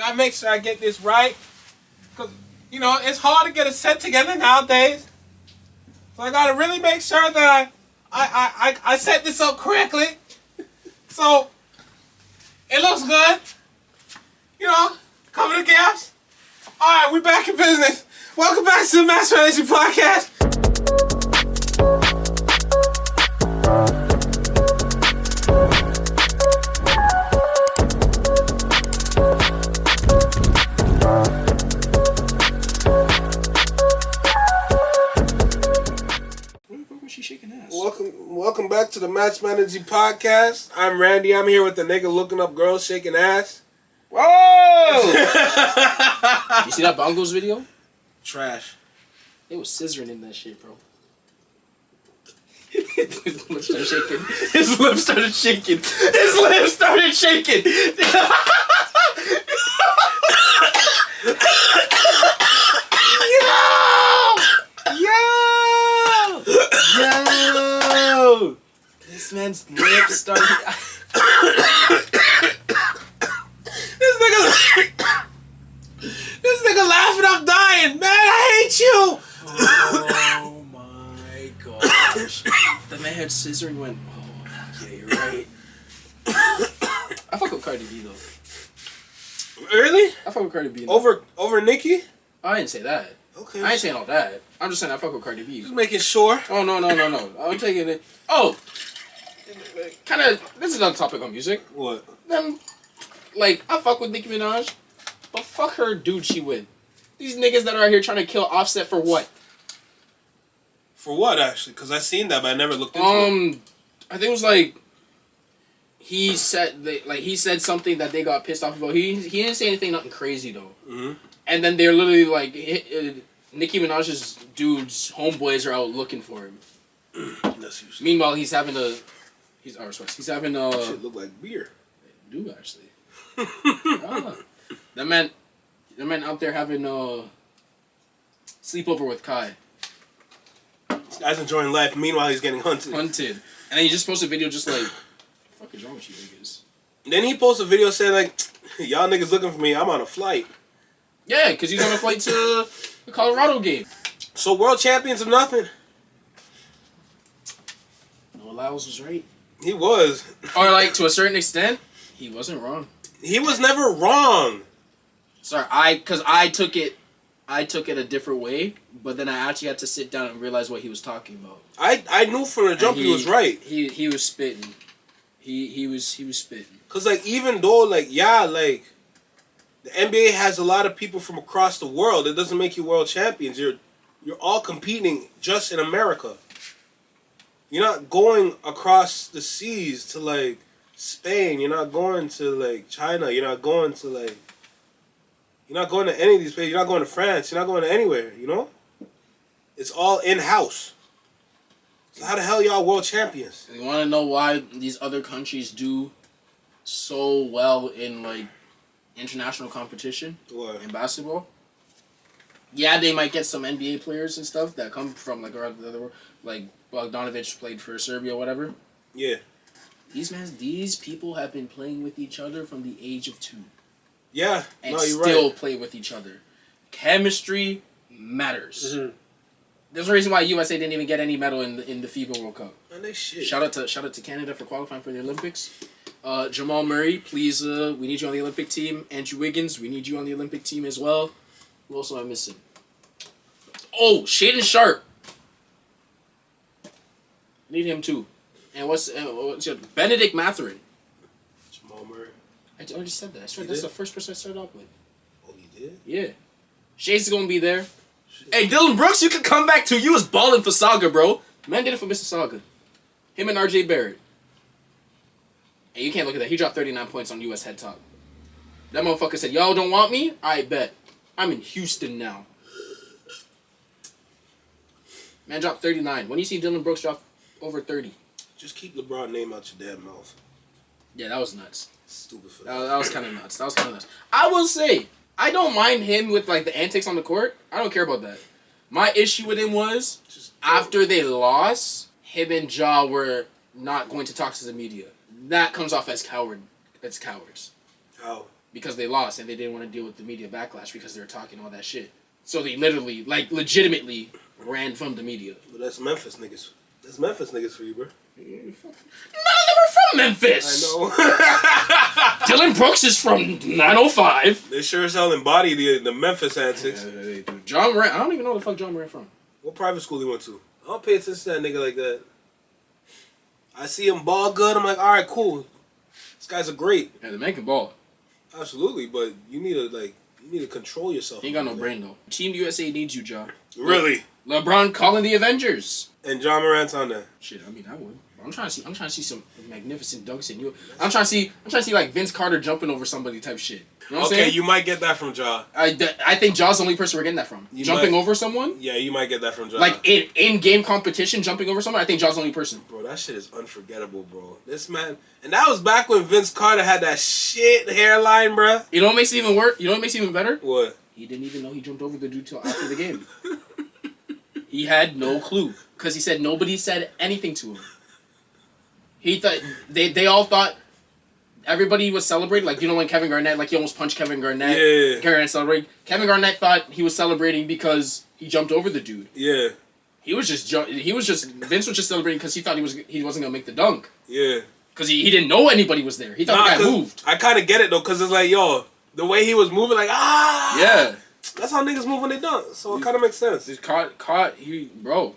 Gotta make sure I get this right. Because, you know, it's hard to get a set together nowadays. So I gotta really make sure that I set this up correctly. So, it looks good. You know, cover the gaps. Alright, we back in business. Welcome back to the Masculinity Podcast. Welcome back to the Masculinity Podcast. I'm Randy. I'm here with the nigga looking up girls shaking ass. Whoa! You see that Bongos video? Trash. It was scissoring in that shit, bro. His lips started shaking. His lips started shaking. His lips started shaking. Yo! This man's lips started. This nigga laughing, I'm dying. Man, I hate you. Oh my gosh. The man had scissor and went, oh, yeah, you're right. I fuck with Cardi B, though. Really? I fuck with Cardi B. Over Nicki? I didn't say that. Okay. I ain't saying all that. I'm just saying I fuck with Cardi B. Just making sure. Oh, no. I'm taking it. Oh! Kind of, this is another topic on music. What? Then, like, I fuck with Nicki Minaj, but fuck her dude she with. These niggas that are out here trying to kill Offset for what? For what, actually? Because I seen that, but I never looked into it. I think it was like, he said something that they got pissed off about. He didn't say nothing crazy, though. Mm-hmm. And then they're literally like, Nicki Minaj's dudes, homeboys are out looking for him. Meanwhile, he's having a... He's having a... Shit look like beer. They do, actually. That man out there having a sleepover with Kai. This guy's enjoying life. Meanwhile, he's getting hunted. And then he just posted a video just like, what the fuck is wrong with you niggas? Then he posted a video saying like, y'all niggas looking for me, I'm on a flight. Yeah, because he's on a flight to the Colorado game. So world champions of nothing. No, Lyles was right. He was. Or like, to a certain extent, he wasn't wrong. He was never wrong. Sorry, because I took it a different way, but then I actually had to sit down and realize what he was talking about. I knew from the jump he was right. He was spitting. He was spitting. Cause like even though like like the NBA has a lot of people from across the world, it doesn't make you world champions. You're all competing just in America. You're not going across the seas to like Spain. You're not going to like China. You're not going to like. You're not going to any of these places. You're not going to France. You're not going to anywhere. You know. It's all in house. So how the hell y'all world champions? You want to know why these other countries do so well in like international competition in basketball? Yeah, they might get some NBA players and stuff that come from like around the other world. Like Bogdanovic played for Serbia or whatever. Yeah. These people have been playing with each other from the age of 2. Yeah. And still play with each other. Chemistry matters. Mm-hmm. There's a reason why USA didn't even get any medal in the FIBA World Cup. And they shit. Shout out to Canada for qualifying for the Olympics. Jamal Murray, please, we need you on the Olympic team. Andrew Wiggins, we need you on the Olympic team as well. Who else am I missing? Oh, Shaden Sharp. Need him too. And what's your Benedict Mathurin? Jamal Murray. I already said that. I swear that's the first person I started off with. Oh, you did? Yeah. Shay's gonna be there. Shit. Hey, Dylan Brooks, you can come back too. You was balling for Saga, bro. Man did it for Mississauga. Him and RJ Barrett. Hey, you can't look at that. He dropped 39 points on US Head Top. That motherfucker said, y'all don't want me? I bet. I'm in Houston now. Man dropped 39. When you see Dylan Brooks drop over 30? Just keep LeBron's name out your damn mouth. Yeah, that was nuts. Stupid for that was kind of nuts. I will say, I don't mind him with like the antics on the court. I don't care about that. My issue with him was after they lost, him and Ja were not going to talk to the media. That comes off as cowards. How? because they lost and they didn't want to deal with the media backlash because they were talking all that shit. So they literally, like, legitimately ran from the media. But that's Memphis niggas. That's Memphis niggas for you, bro. None of them are from Memphis. I know. Dylan Brooks is from 905. They sure as hell embody the Memphis antics. John Morant, I don't even know where the fuck John Morant from. What private school he went to? I don't pay attention to that nigga like that. I see him ball good. I'm like, all right, cool. This guy's a great. Yeah, the man can ball. Absolutely, but you need to control yourself. He ain't got no brain though. Team USA needs you, John. Really? LeBron calling the Avengers. And John Morant's on there. Shit, I mean, I would. I'm trying to see some magnificent dunks in you. I'm trying to see like Vince Carter jumping over somebody type shit. You know what I'm saying? You might get that from Ja. I think Ja's the only person we're getting that from. Jumping over someone? Yeah, you might get that from Ja. Like in game competition, jumping over someone. I think Ja's the only person. Bro, that shit is unforgettable, bro. This man, and that was back when Vince Carter had that shit hairline, bro. You know what makes it even worse? You know what makes it even better? What? He didn't even know he jumped over the dude till after the game. He had no clue because he said nobody said anything to him. He thought they all thought everybody was celebrating. Like, you know when Kevin Garnett, like, he almost punched Kevin Garnett. Yeah. Kevin Garnett celebrating. Kevin Garnett thought he was celebrating because he jumped over the dude. Yeah. Vince was just celebrating because he thought he wasn't gonna make the dunk. Yeah. Because he didn't know anybody was there. He thought the guy moved. I kind of get it though, because it's like, yo, the way he was moving, like, ah. Yeah. That's how niggas move when they dunk. So it kind of makes sense. He's caught. Bro.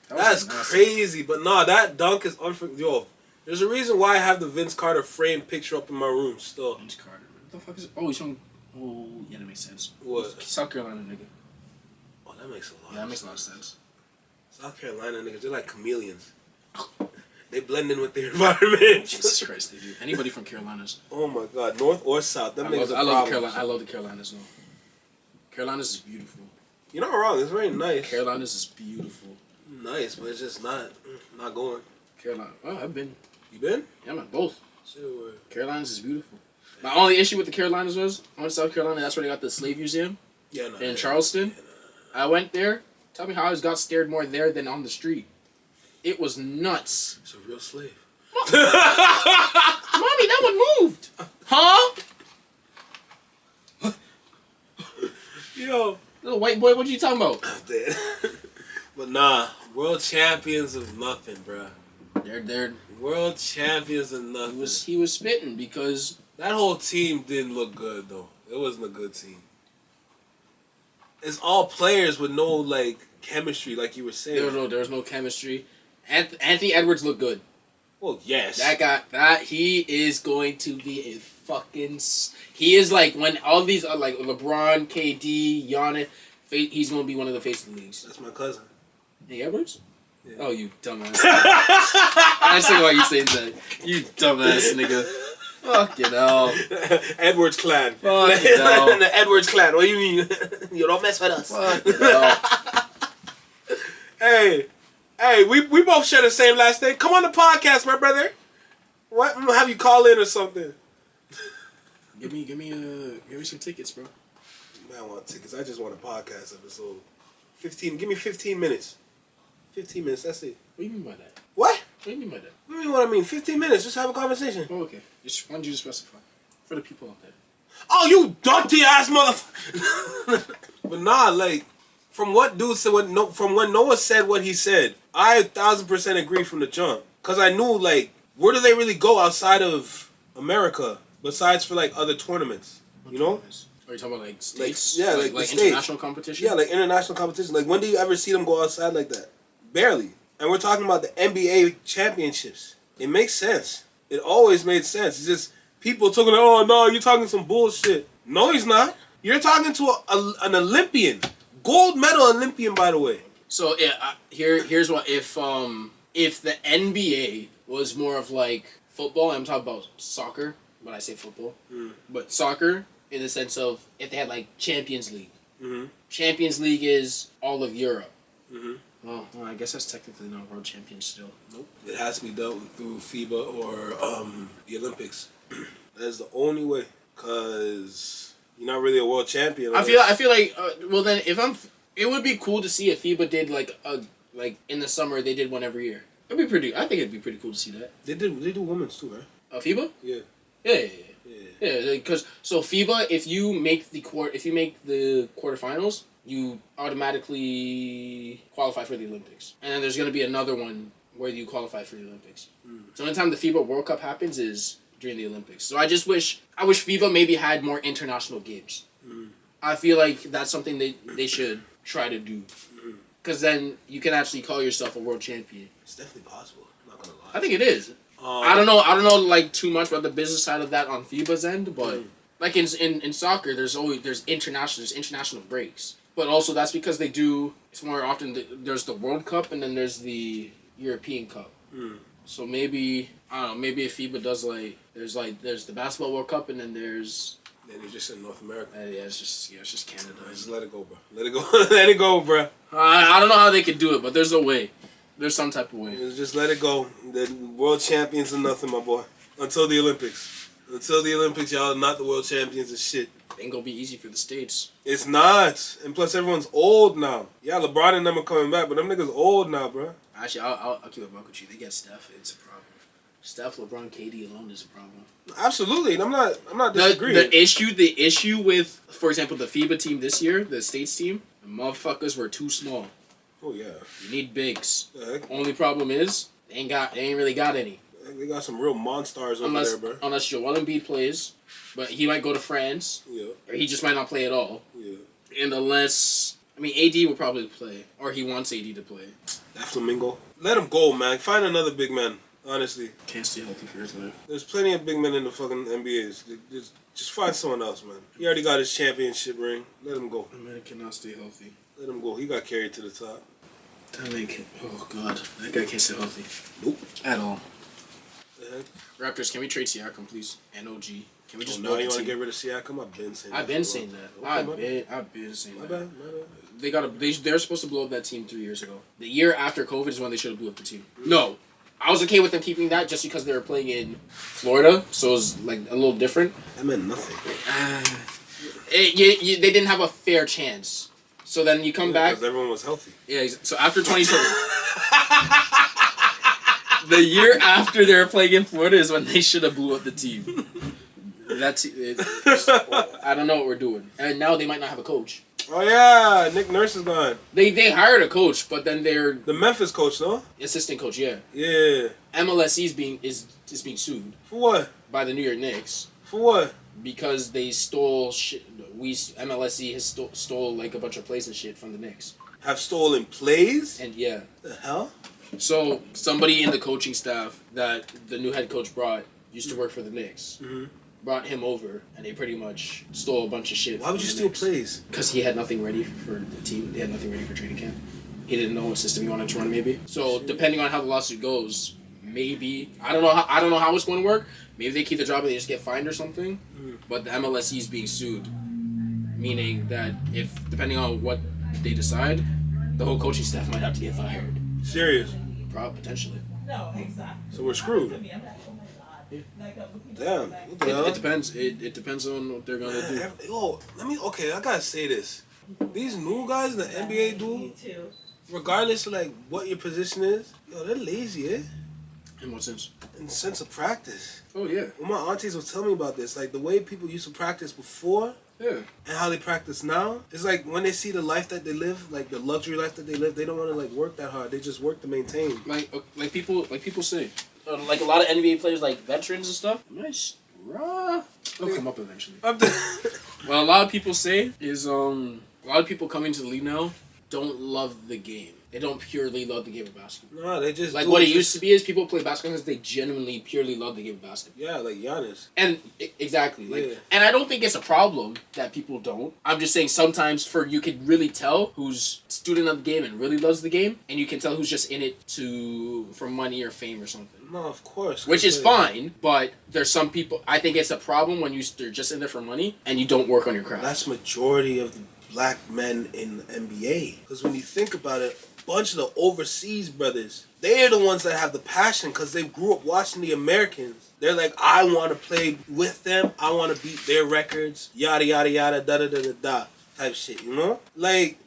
That's crazy. But nah, that dunk is unforgettable. Yo, there's a reason why I have the Vince Carter framed picture up in my room still. Vince Carter. What the fuck is it? Oh, he's from... Oh, yeah, that makes sense. What? South Carolina nigga. Oh, that makes a lot. Yeah, that makes a lot of sense. South Carolina niggas, they're like chameleons. They blend in with their environment. Jesus Christ, they do. Anybody from Carolinas. Oh my God, North or South, that makes a I problem. love the Carolinas, though. Carolinas is beautiful. You're not wrong. It's very nice. Carolinas is beautiful. Nice, but it's just not going. Carolina. Oh, I've been. You been? Yeah, man, both. Sure. Carolinas is beautiful. My only issue with the Carolinas was, I went to South Carolina, that's where they got the slave museum. Yeah, no. In Charleston. I went there. Tell me how I got stared more there than on the street. It was nuts. It's a real slave. Mommy, that one moved. Huh? Yo. Little white boy, what you talking about? I'm dead. But nah, world champions of nothing, bruh. They're World champions of nothing. he was spitting because that whole team didn't look good though. It wasn't a good team. It's all players with no like chemistry, like you were saying. there was no chemistry. Anthony Edwards looked good. Well, yes. He is going to be a fucking. He is like when all these are like LeBron, KD, Giannis. He's going to be one of the face of the leagues. That's my cousin. Hey, Edwards? Yeah. Oh, you dumbass. I just think why you saying that. You dumbass nigga. Fuck you know. Edwards clan. Fuck you know. The Edwards clan. What do you mean? You don't mess with us. Fuck you know. Hey, we both share the same last name. Come on the podcast, my brother. What? I'm gonna have you call in or something. Give me some tickets, bro. Man, I want tickets. I just want a podcast episode. 15. Give me 15 minutes. 15 minutes. That's it. What do you mean by that? What? What do you mean by that? What do you mean what I mean? 15 minutes. Just have a conversation. Oh, okay. Just wanted you to specify for the people out there. Oh, you dirty ass motherfucker. But nah, like, from what dude said, from when Noah said what he said, I 1000% agree from the jump. Because I knew, like, where do they really go outside of America besides for, like, other tournaments? You know? Are you talking about, like, states? Like international competition? Yeah, like international competition. Like, when do you ever see them go outside like that? Barely. And we're talking about the NBA championships. It makes sense. It always made sense. It's just people talking like, oh, no, you're talking some bullshit. No, he's not. You're talking to an Olympian. Gold medal Olympian, by the way. So, here's what. If the NBA was more of, like, football, I'm talking about soccer, when I say football, but soccer in the sense of if they had, like, Champions League. Mm-hmm. Champions League is all of Europe. Mm-hmm. Well, I guess that's technically not world champions still. Nope. It has to be dealt with through FIBA or the Olympics. That's the only way. Because you're not really a world champion. I feel like, well then, it would be cool to see if FIBA did like in the summer they did one every year. I think it'd be pretty cool to see that. They do women's too, right? FIBA? Yeah. Yeah. Yeah. Yeah, because so FIBA, if you make the quarterfinals, you automatically qualify for the Olympics, and then there's gonna be another one where you qualify for the Olympics. So anytime the FIBA World Cup happens is during the Olympics. So I wish FIBA maybe had more international games. I feel like that's something they should try to do, because then you can actually call yourself a world champion. It's definitely possible. I'm not gonna lie. I think it is. I don't know like too much about the business side of that on FIBA's end, but like in soccer, there's international breaks. But also that's because it's more often there's the World Cup and then there's the European Cup. So maybe I don't know. Maybe if FIBA does there's the basketball World Cup and then there's. Then you're just in North America. Yeah, it's just Canada. Just let it go, bro. Let it go. Let it go, bro. I don't know how they could do it, but there's a way. There's some type of way. Just let it go. The world champions are nothing, my boy. Until the Olympics. Until the Olympics, y'all are not the world champions of shit. Ain't gonna be easy for the States. It's not. And plus, everyone's old now. Yeah, LeBron and them are coming back, but them niggas old now, bro. Actually, I'll keep it buck with you. They get Steph. It's a problem. Steph, LeBron, KD alone is a problem. Absolutely. And I'm not disagreeing. The issue with, for example, the FIBA team this year, the States team, the motherfuckers were too small. Oh yeah. You need bigs. Only problem is they ain't really got any. They got some real monsters over there, bro. Unless Joel Embiid plays, but he might go to France. Yeah. Or he just might not play at all. Yeah. And AD will probably play, or he wants AD to play. That Flamingo. Let him go, man. Find another big man. Honestly. Can't stay healthy for his life. There's plenty of big men in the fucking NBAs. Just find someone else, man. He already got his championship ring. Let him go. The man cannot stay healthy. Let him go. He got carried to the top. Oh god, that guy can't stay healthy. Nope. At all. Raptors, can we trade Siakam, please? NOG. Can we just now you want to get rid of Siakam? I've been saying that. I've been saying that. I've been saying that. My bad. They're supposed to blow up that team 3 years ago. The year after COVID is when they should have blew up the team. No. I was okay with them keeping that just because they were playing in Florida, so it was like a little different. That meant nothing. They didn't have a fair chance. So then you come back. Because everyone was healthy. Yeah, so after 2020. The year after they were playing in Florida is when they should have blew up the team. I don't know what we're doing. And now they might not have a coach. Oh yeah, Nick Nurse is gone. They hired a coach, but then they're the Memphis coach, no? Assistant coach, yeah. Yeah. MLSE is being sued. For what? By the New York Knicks. For what? Because they stole shit. MLSE has stole like a bunch of plays and shit from the Knicks. Have stolen plays? And yeah. The hell? So somebody in the coaching staff that the new head coach brought used to work for the Knicks. Mm-hmm. Brought him over, and they pretty much stole a bunch of shit. Why would you steal plays? Because he had nothing ready for the team. They had nothing ready for training camp. He didn't know what system he wanted to run, maybe. So depending on how the lawsuit goes, maybe I don't know how it's going to work. Maybe they keep the job and they just get fined or something. But the MLSE is being sued, meaning that if depending on what they decide, the whole coaching staff might have to get fired. Serious? Probably potentially. No, exactly. So we're screwed. Yeah. Damn. What the hell? It depends. It depends on what they're gonna do. Yo, I gotta say this. These new guys in the NBA do, regardless of like what your position is, yo, they're lazy, eh? In what sense? In the sense of practice. Oh yeah. When my aunties would tell me about this, like the way people used to practice before, yeah, and how they practice now, it's like when they see the life that they live, like the luxury life that they live, they don't want to like work that hard. They just work to maintain. Like people say, like a lot of NBA players, like veterans and stuff. Nice, raw. They'll come up eventually. What a lot of people say is a lot of people coming to the league now don't love the game. They don't purely love the game of basketball. No, they just like what it used to be is people play basketball because they genuinely purely love the game of basketball. Yeah, like Giannis. And exactly, like, and I don't think it's a problem that people don't. I'm just saying sometimes you can really tell who's a student of the game and really loves the game, and you can tell who's just in it for money or fame or something. No, of course. Which is fine, but there's some people. I think it's a problem when they're just in there for money and you don't work on your craft. That's majority of the black men in the NBA. Because when you think about it, a bunch of the overseas brothers, they're the ones that have the passion because they grew up watching the Americans. They're like, I want to play with them. I want to beat their records. Yada, yada, yada, da, da, da, da, da. Type shit, you know? Like,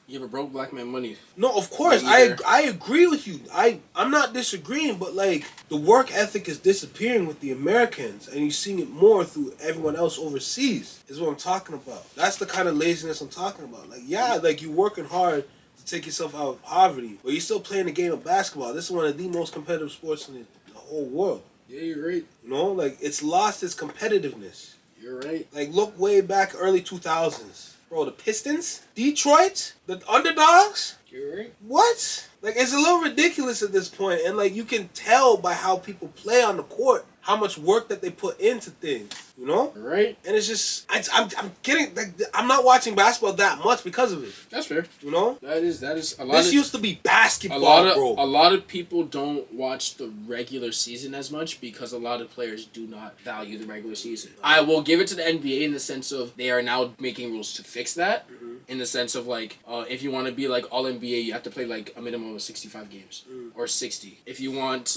You have a broke black man money. No, of course, I agree with you. I'm not disagreeing, but like the work ethic is disappearing with the Americans, and you're seeing it more through everyone else overseas. Is what I'm talking about. That's the kind of laziness I'm talking about. Like, yeah, like you working hard to take yourself out of poverty, but you're still playing the game of basketball. This is one of the most competitive sports in the whole world. Yeah, you're right. You know, like it's lost its competitiveness. You're right. Like look way back early 2000s. Bro, the Pistons, Detroit, the underdogs. You're right. What? Like, it's a little ridiculous at this point, and like you can tell by how people play on the court how much work that they put into things, you know? Right. And it's just, I'm getting, like, I'm not watching basketball that much because of it. That's fair. You know? That is a lot. This used to be basketball, bro. A lot of people don't watch the regular season as much because a lot of players do not value the regular season. I will give it to the NBA in the sense of they are now making rules to fix that. Mm-hmm. In the sense of like, if you want to be like all NBA, you have to play like a minimum of 65 games or 60. If you want,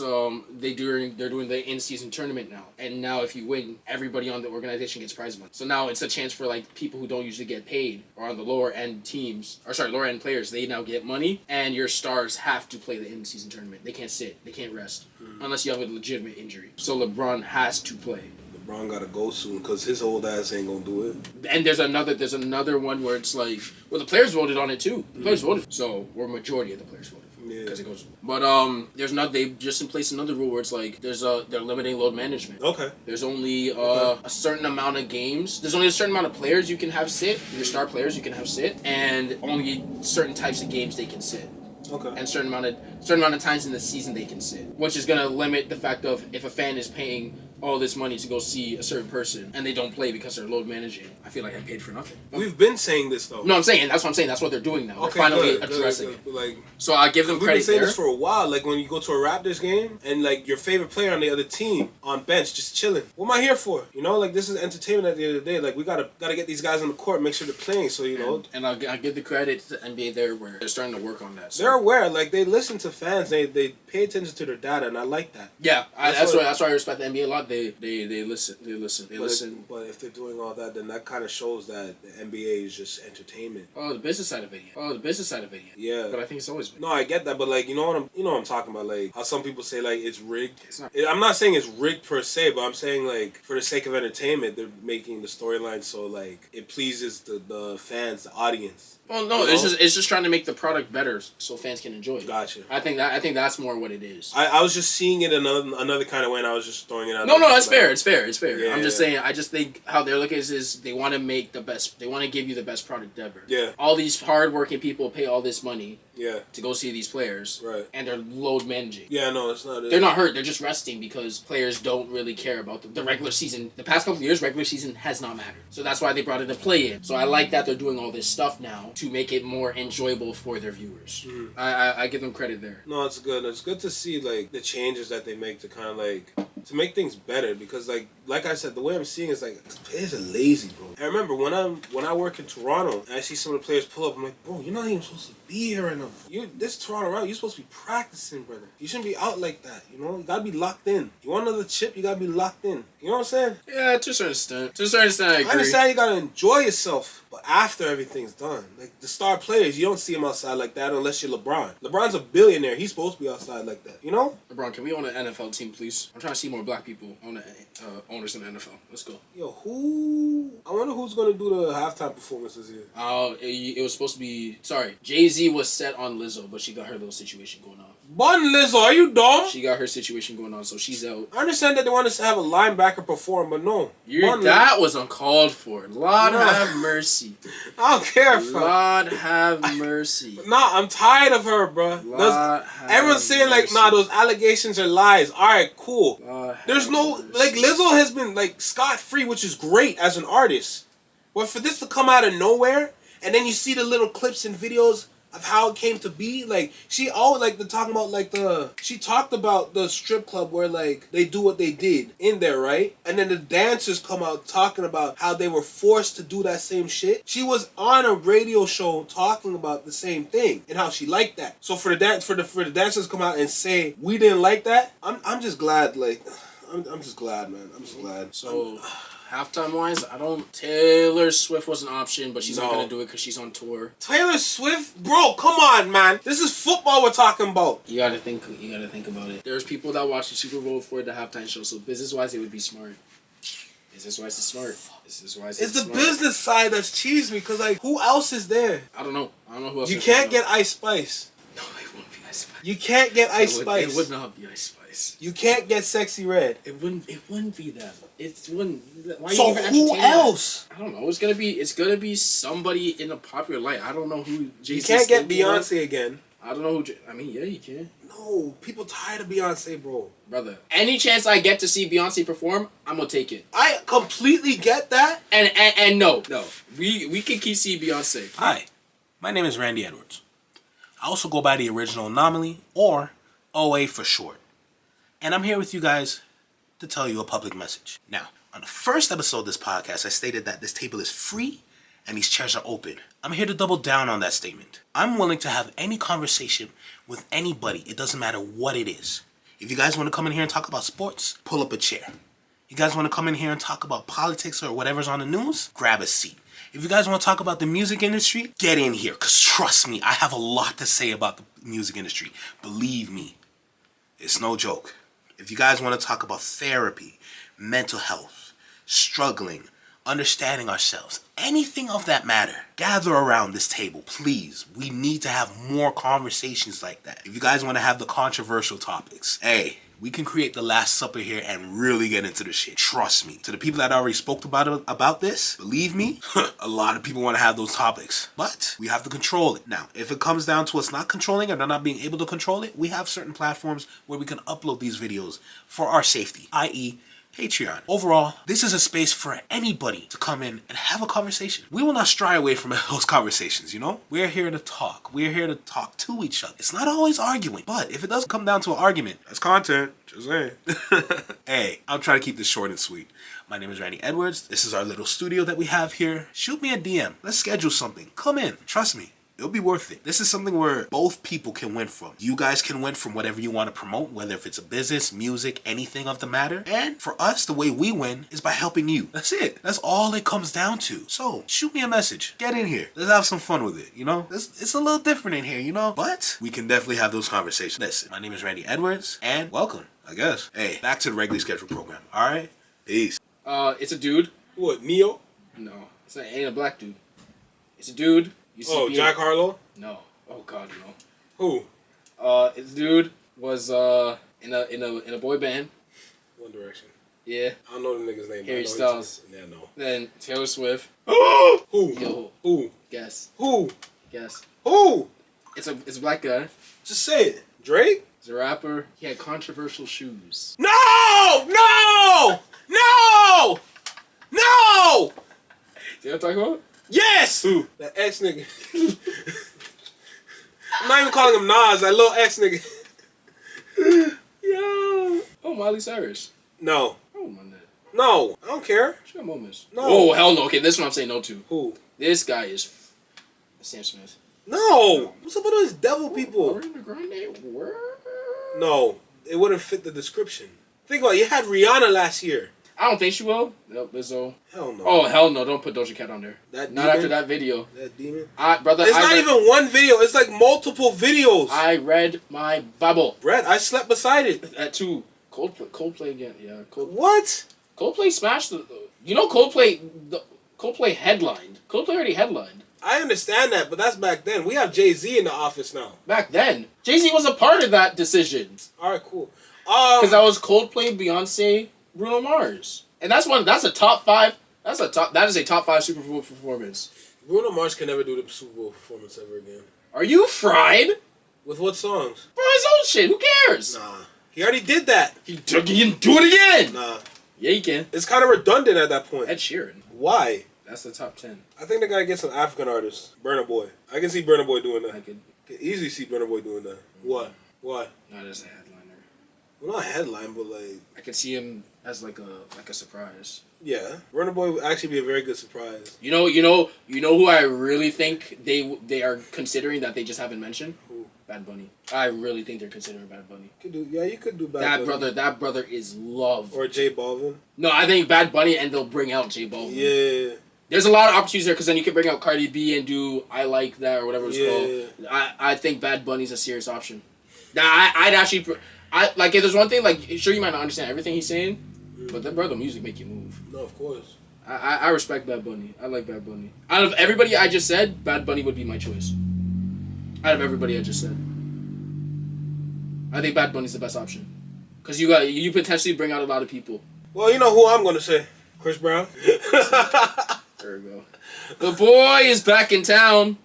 they're doing the in-season tournament now, and now if you win, everybody on the organization gets prize money. So now it's a chance for like people who don't usually get paid or on the lower end lower end players. They now get money, and your stars have to play the in-season tournament. They can't sit, they can't rest unless you have a legitimate injury. So LeBron has to play. LeBron gotta go soon because his old ass ain't gonna do it. And there's another one where it's like, well, the players voted on it too. The players voted, so or majority of the players voted. Because it goes. But they just in place another rule where it's like they're limiting load management. Okay. There's only a certain amount of games. There's only a certain amount of players you can have sit. Your star players you can have sit, and only certain types of games they can sit. Okay. And certain amount of times in the season they can sit, which is gonna limit the fact of if a fan is paying all this money to go see a certain person and they don't play because they're load managing. I feel like I paid for nothing. We've been saying this though. No, I'm saying that's what I'm saying. That's what they're doing now. Okay, they're finally addressing it. Like, so I give them credit. We've been saying this for a while. Like when you go to a Raptors game and like your favorite player on the other team on bench just chilling. What am I here for? You know, like this is entertainment at the end of the day. Like we gotta get these guys on the court, make sure they're playing. So you know. And I'll give the credit to the NBA there where they're starting to work on that. So. They're aware. Like they listen to fans. They pay attention to their data, and I like that. Yeah, that's why I respect the NBA a lot. They listen. But if they're doing all that, then that kind of shows that the NBA is just entertainment. Oh, the business side of it. Yeah. But I think it's always been. No, I get that, but like you know what I'm talking about. Like how some people say like it's rigged. It's not. I'm not saying it's rigged per se, but I'm saying like for the sake of entertainment, they're making the storyline so like it pleases the fans, the audience. Well, no, it's just trying to make the product better so fans can enjoy it. Gotcha. I think that's more what it is. I was just seeing it another kind of way, and I was just throwing it out. No, it's fair. It's fair. Yeah, I'm just saying. I just think how they're looking is they want to make the best. They want to give you the best product ever. Yeah. All these hardworking people pay all this money. Yeah. To go see these players. Right. And they're load managing. Yeah, no, it's not. They're not hurt. They're just resting because players don't really care about the regular season. The past couple of years, regular season has not mattered. So that's why they brought in the play-in. So I like that they're doing all this stuff now to make it more enjoyable for their viewers. Mm-hmm. I give them credit there. No, it's good. It's good to see like the changes that they make to kind of like to make things better because like I said, the way I'm seeing is like players are lazy, bro. I remember when I work in Toronto and I see some of the players pull up, I'm like, bro, you're not even supposed to be here right now. This Toronto round, you're supposed to be practicing, brother. You shouldn't be out like that, you know? You gotta be locked in. You want another chip, you gotta be locked in. You know what I'm saying? Yeah, to a certain extent. I agree. I understand you gotta enjoy yourself, but after everything's done, like the star players, you don't see them outside like that unless you're LeBron. LeBron's a billionaire. He's supposed to be outside like that, you know? LeBron, can we own an NFL team, please? I'm trying to see more black people own the owners in the NFL. Let's go. Yo, I wonder who's gonna do the halftime performances here. It was supposed to be. Sorry, Jay-Z was set on Lizzo, but she got her little situation going on. Bun Lizzo, are you dumb? She got her situation going on, so she's out. I understand that they want us to have a linebacker perform, but no. That was uncalled for. Lord have mercy. I don't care, fam. Lord have mercy. Nah, I'm tired of her, bro. Everyone's saying like, nah, those allegations are lies. All right, cool. There's no like Lizzo has been like scot-free, which is great as an artist. But for this to come out of nowhere, and then you see the little clips and videos of how it came to be, like she always like she talked about the strip club where like they do what they did in there, right? And then the dancers come out talking about how they were forced to do that same shit. She was on a radio show talking about the same thing and how she liked that. So for the dancers to come out and say we didn't like that, I'm just glad like I'm just glad, man. I'm just glad. So, halftime wise, Taylor Swift was an option, but she's not gonna do it because she's on tour. Taylor Swift, bro, come on, man. This is football we're talking about. You gotta think about it. There's people that watch the Super Bowl for the halftime show, so business wise, it would be smart. Business wise, it's smart. It's the business side that's cheesed me, because, like, who else is there? I don't know who else. You can't get Ice Spice. No, it wouldn't be Ice Spice. You can't get Ice Spice. It would not be Ice Spice. You can't get Sexy Red. It wouldn't be them. It wouldn't. Why So who else? That? I don't know. It's gonna be somebody in a popular light. I don't know who. You can't get Beyonce again. I don't know who. I mean, yeah, you can. No, people tired of Beyonce, bro. Brother, any chance I get to see Beyonce perform, I'm gonna take it. I completely get that. And no, we can keep seeing Beyonce. Hi, my name is Randy Edwards. I also go by the original Anomaly, or OA for short. And I'm here with you guys to tell you a public message. Now, on the first episode of this podcast, I stated that this table is free and these chairs are open. I'm here to double down on that statement. I'm willing to have any conversation with anybody. It doesn't matter what it is. If you guys want to come in here and talk about sports, pull up a chair. You guys want to come in here and talk about politics or whatever's on the news, grab a seat. If you guys want to talk about the music industry, get in here. Because trust me, I have a lot to say about the music industry. Believe me, it's no joke. If you guys want to talk about therapy, mental health, struggling, understanding ourselves, anything of that matter, gather around this table, please. We need to have more conversations like that. If you guys want to have the controversial topics, hey, we can create the Last Supper here and really get into the shit. Trust me. To the people that already spoke about this, believe me, a lot of people want to have those topics. But we have to control it. Now, if it comes down to us not controlling it or not being able to control it, we have certain platforms where we can upload these videos for our safety, i.e., Patreon. Overall, this is a space for anybody to come in and have a conversation. We will not stray away from those conversations, you know? We're here to talk. We're here to talk to each other. It's not always arguing, but if it does come down to an argument, that's content. Just saying. Hey, I'm trying to keep this short and sweet. My name is Randy Edwards. This is our little studio that we have here. Shoot me a DM. Let's schedule something. Come in. Trust me. It'll be worth it. This is something where both people can win from. You guys can win from whatever you want to promote, whether if it's a business, music, anything of the matter. And for us, the way we win is by helping you. That's it. That's all it comes down to. So, shoot me a message. Get in here. Let's have some fun with it, you know? It's a little different in here, you know? But we can definitely have those conversations. Listen, my name is Randy Edwards, and welcome, I guess. Hey, back to the regularly scheduled program. All right? Peace. It's a dude. What, Neo? No, ain't a black dude. It's a dude. Oh, Jack Harlow? No. Oh God, no. Who? This dude was in a boy band. One Direction. Yeah. I don't know the nigga's name. Harry Styles. Yeah, no. Then Taylor Swift. Who? Yo. Who? Guess. Who? Guess. Who? It's a black guy. Just say it. Drake? He's a rapper. He had controversial shoes. No! No! No! No! See what I'm talking about? Yes! Who? That ex nigga. I'm not even calling him Nas, that little ex nigga. Yo. Oh, Miley Cyrus. No. Oh, my God. No. I don't care. She got moments. No. Oh, hell no. Okay, this is what I'm saying no to. Who? This guy is Sam Smith. No. What's up with those devil people? Ariana Grande? Word? No. It wouldn't fit the description. Think about it. You had Rihanna last year. I don't think she will. No, Lizzo. Hell no. Oh, hell no. Don't put Doja Cat on there. That Not demon? after that video. That demon? Brother, It's not even one video. It's like multiple videos. I read my Bible. Brett, I slept beside it. At 2. Coldplay again. Yeah. What? Coldplay smashed the... You know Coldplay headlined. Coldplay already headlined. I understand that, but that's back then. We have Jay-Z in the office now. Back then. Jay-Z was a part of that decision. All right, cool. Because that was Coldplay, Beyonce, Bruno Mars. And that's a top 5. That is a top 5 Super Bowl performance. Bruno Mars can never do the Super Bowl performance ever again. Are you fried? With what songs? Bro, his own shit. Who cares? Nah. He already did that. He can do it again. Nah. Yeah, he can. It's kind of redundant at that point. Ed Sheeran. Why? That's the top 10. I think they gotta get some African artists. Burna Boy. I can see Burna Boy doing that. I could easily see Burna Boy doing that. What? not as a headliner. Well, not a headline, but like... I could see him as like a surprise. Yeah. Burna Boy would actually be a very good surprise. You know who I really think they are considering that they just haven't mentioned? Who? Bad Bunny. I really think they're considering Bad Bunny. You could do Bad Bunny. That brother is loved. Or J Balvin. No, I think Bad Bunny, and they'll bring out J Balvin. Yeah. There's a lot of opportunities there, because then you can bring out Cardi B and do I Like That or whatever it's called. I think Bad Bunny's a serious option. Now, I'd actually... like, if there's one thing, like, sure, you might not understand everything he's saying, but that brother music make you move. No, of course. I respect Bad Bunny. I like Bad Bunny. Out of everybody I just said, Bad Bunny would be my choice. Out of everybody I just said. I think Bad Bunny's the best option. Because you potentially bring out a lot of people. Well, you know who I'm going to say. Chris Brown. There we go. The boy is back in town.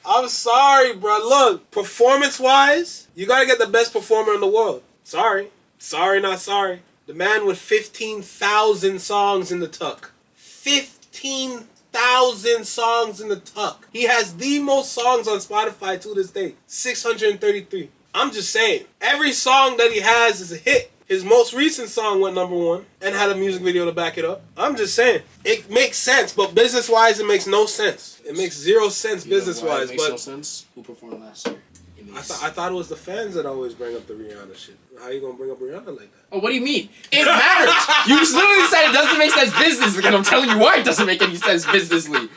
I'm sorry, bro. Look, performance-wise, you got to get the best performer in the world. Sorry. Sorry, not sorry. The man with 15,000 songs in the tuck. 15,000 songs in the tuck. He has the most songs on Spotify to this day. 633. I'm just saying. Every song that he has is a hit. His most recent song went #1 and had a music video to back it up. I'm just saying. It makes sense, but business-wise, it makes no sense. It makes zero sense business-wise. It makes no sense. Who performed last year? I thought it was the fans that always bring up the Rihanna shit. How you gonna bring up Rihanna like that? Oh, what do you mean? It matters. You literally said it doesn't make sense businessly, and I'm telling you why it doesn't make any sense businessly.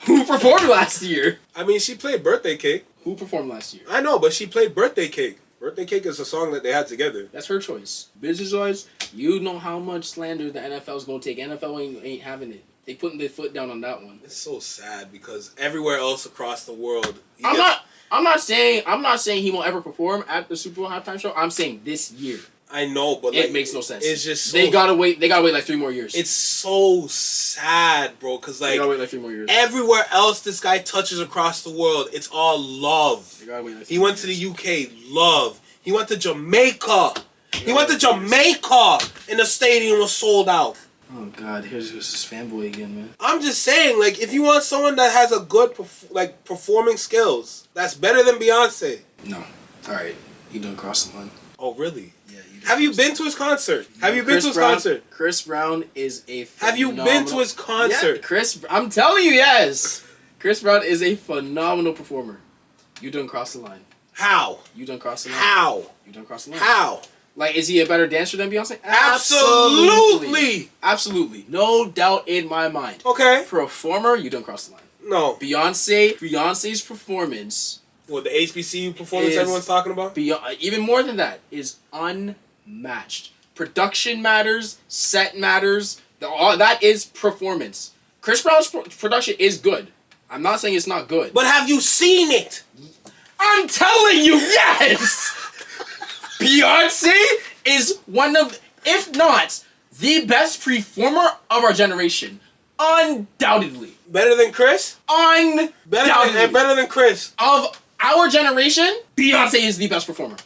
Who performed last year? I mean, she played Birthday Cake. Who performed last year? I know, but she played Birthday Cake. Birthday Cake is a song that they had together. That's her choice. Business-wise, you know how much slander the NFL's gonna take. NFL ain't having it. They putting their foot down on that one. It's so sad because everywhere else across the world, I'm not saying he won't ever perform at the Super Bowl halftime show. I'm saying this year. I know, but it makes no sense. It's just so, they gotta wait like 3 more years. It's so sad, bro. Cause like they gotta wait like 3 more years. Everywhere else this guy touches across the world, it's all love. They gotta wait like he went to the UK, love. He went to Jamaica. He went to Jamaica, and the stadium was sold out. Oh God, here's this fanboy again, man. I'm just saying, like, if you want someone that has a good, performing skills, that's better than Beyonce. No. All right, you done crossed the line. Oh, really? Yeah. Have you been to his concert? Have you been to his concert? Chris Brown is a phenomenal... Have you been to his concert? Yeah, I'm telling you, yes. Chris Brown is a phenomenal performer. You done crossed the line. How? You done crossed the line. How? You done crossed the line. How? Like, is he a better dancer than Beyonce? Absolutely. Absolutely. No doubt in my mind. Okay. Performer, you done crossed the line. No. Beyonce's performance... What, the HBCU performance everyone's talking about? Even more than that, is unmatched. Production matters. Set matters. That is performance. Chris Brown's production is good. I'm not saying it's not good. But have you seen it? I'm telling you, yes! Beyonce is one of, if not, the best performer of our generation. Undoubtedly. Better than Chris? Undoubtedly. Better than Chris. Of our generation, Beyonce is the best performer.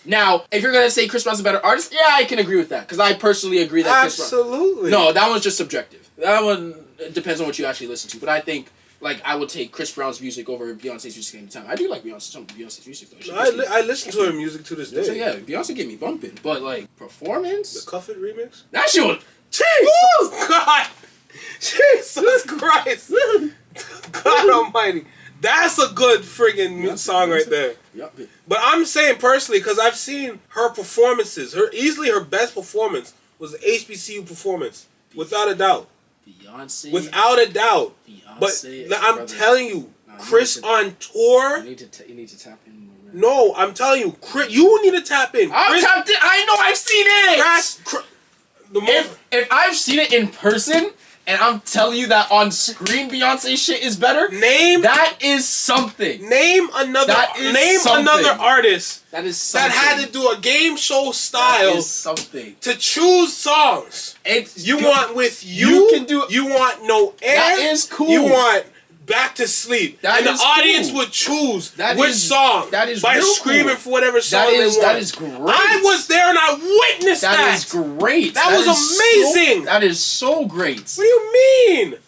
Now, if you're going to say Chris Brown's a better artist, yeah, I can agree with that. Because I personally agree that Chris Brown... Absolutely. No, that one's just subjective. That one depends on what you actually listen to. But I think... Like, I would take Chris Brown's music over Beyonce's music any time. I do like some of Beyonce's music, though. I listen to her music to this day. So, yeah, Beyonce get me bumping. But, like, performance? The Cuff It remix? That shit was... Jesus God! Jesus Christ! God almighty. That's a good friggin' song right there. Yep. But I'm saying personally, because I've seen her performances, easily her best performance was the HBCU performance. Without a doubt. Beyonce. Without a doubt. Beyonce. But I'm telling you, Chris on tour. You need to tap in more. Man. No, I'm telling you, Chris, you need to tap in. I'm tapped in. I know I've seen it. If I've seen it in person, and I'm telling you that on screen Beyonce shit is better, that is something. Name another artist that is something. That had to do a game show style that is something. To choose songs. You want No Air. That is cool. You want Back to Sleep. And the audience would choose which song by screaming for whatever song they want. That is great. I was there and I witnessed that. That is great. That was amazing. That is so great. What do you mean?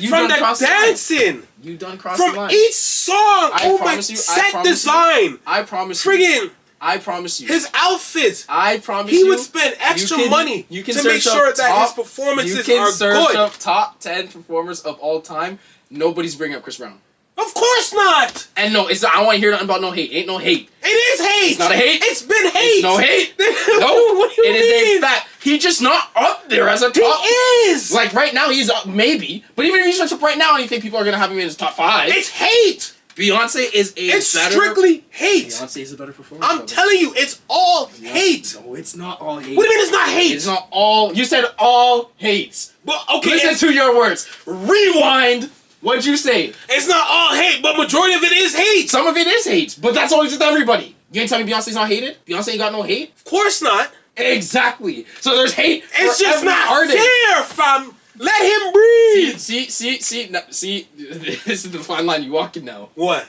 From the dancing. You done crossed the line. From each song. Set design. I promise you. Friggin'. I promise you. His outfits. I promise you. He would spend extra money to make sure that his performances are good. You can search up top 10 performers of all time. Nobody's bringing up Chris Brown. Of course not. And no, it's. I want to hear nothing about no hate. Ain't no hate. It is hate. It's not a hate. It's been hate. It's no hate. No, What do you it is mean? a fact. He's just not up there as a He top. is. Like right now, he's up maybe. But even if he's just up right now, and you think people are gonna have him in his top 5? It's hate. Beyonce is a It's better. strictly hate. Beyonce is a better performer. I'm telling you, it's all hate. No, it's not all hate. What do you mean it's not hate? It's not all. You said all hates. But okay, Listen to your words. Rewind. What'd you say? it's not all hate, but majority of it is hate. Some of it is hate, but that's always with everybody. You ain't tell me Beyonce's not hated? Beyonce ain't got no hate? Of course not. Exactly. So there's hate. It's for just every not artist. fair, fam. Let him breathe. See. This is the fine line you walking now. What?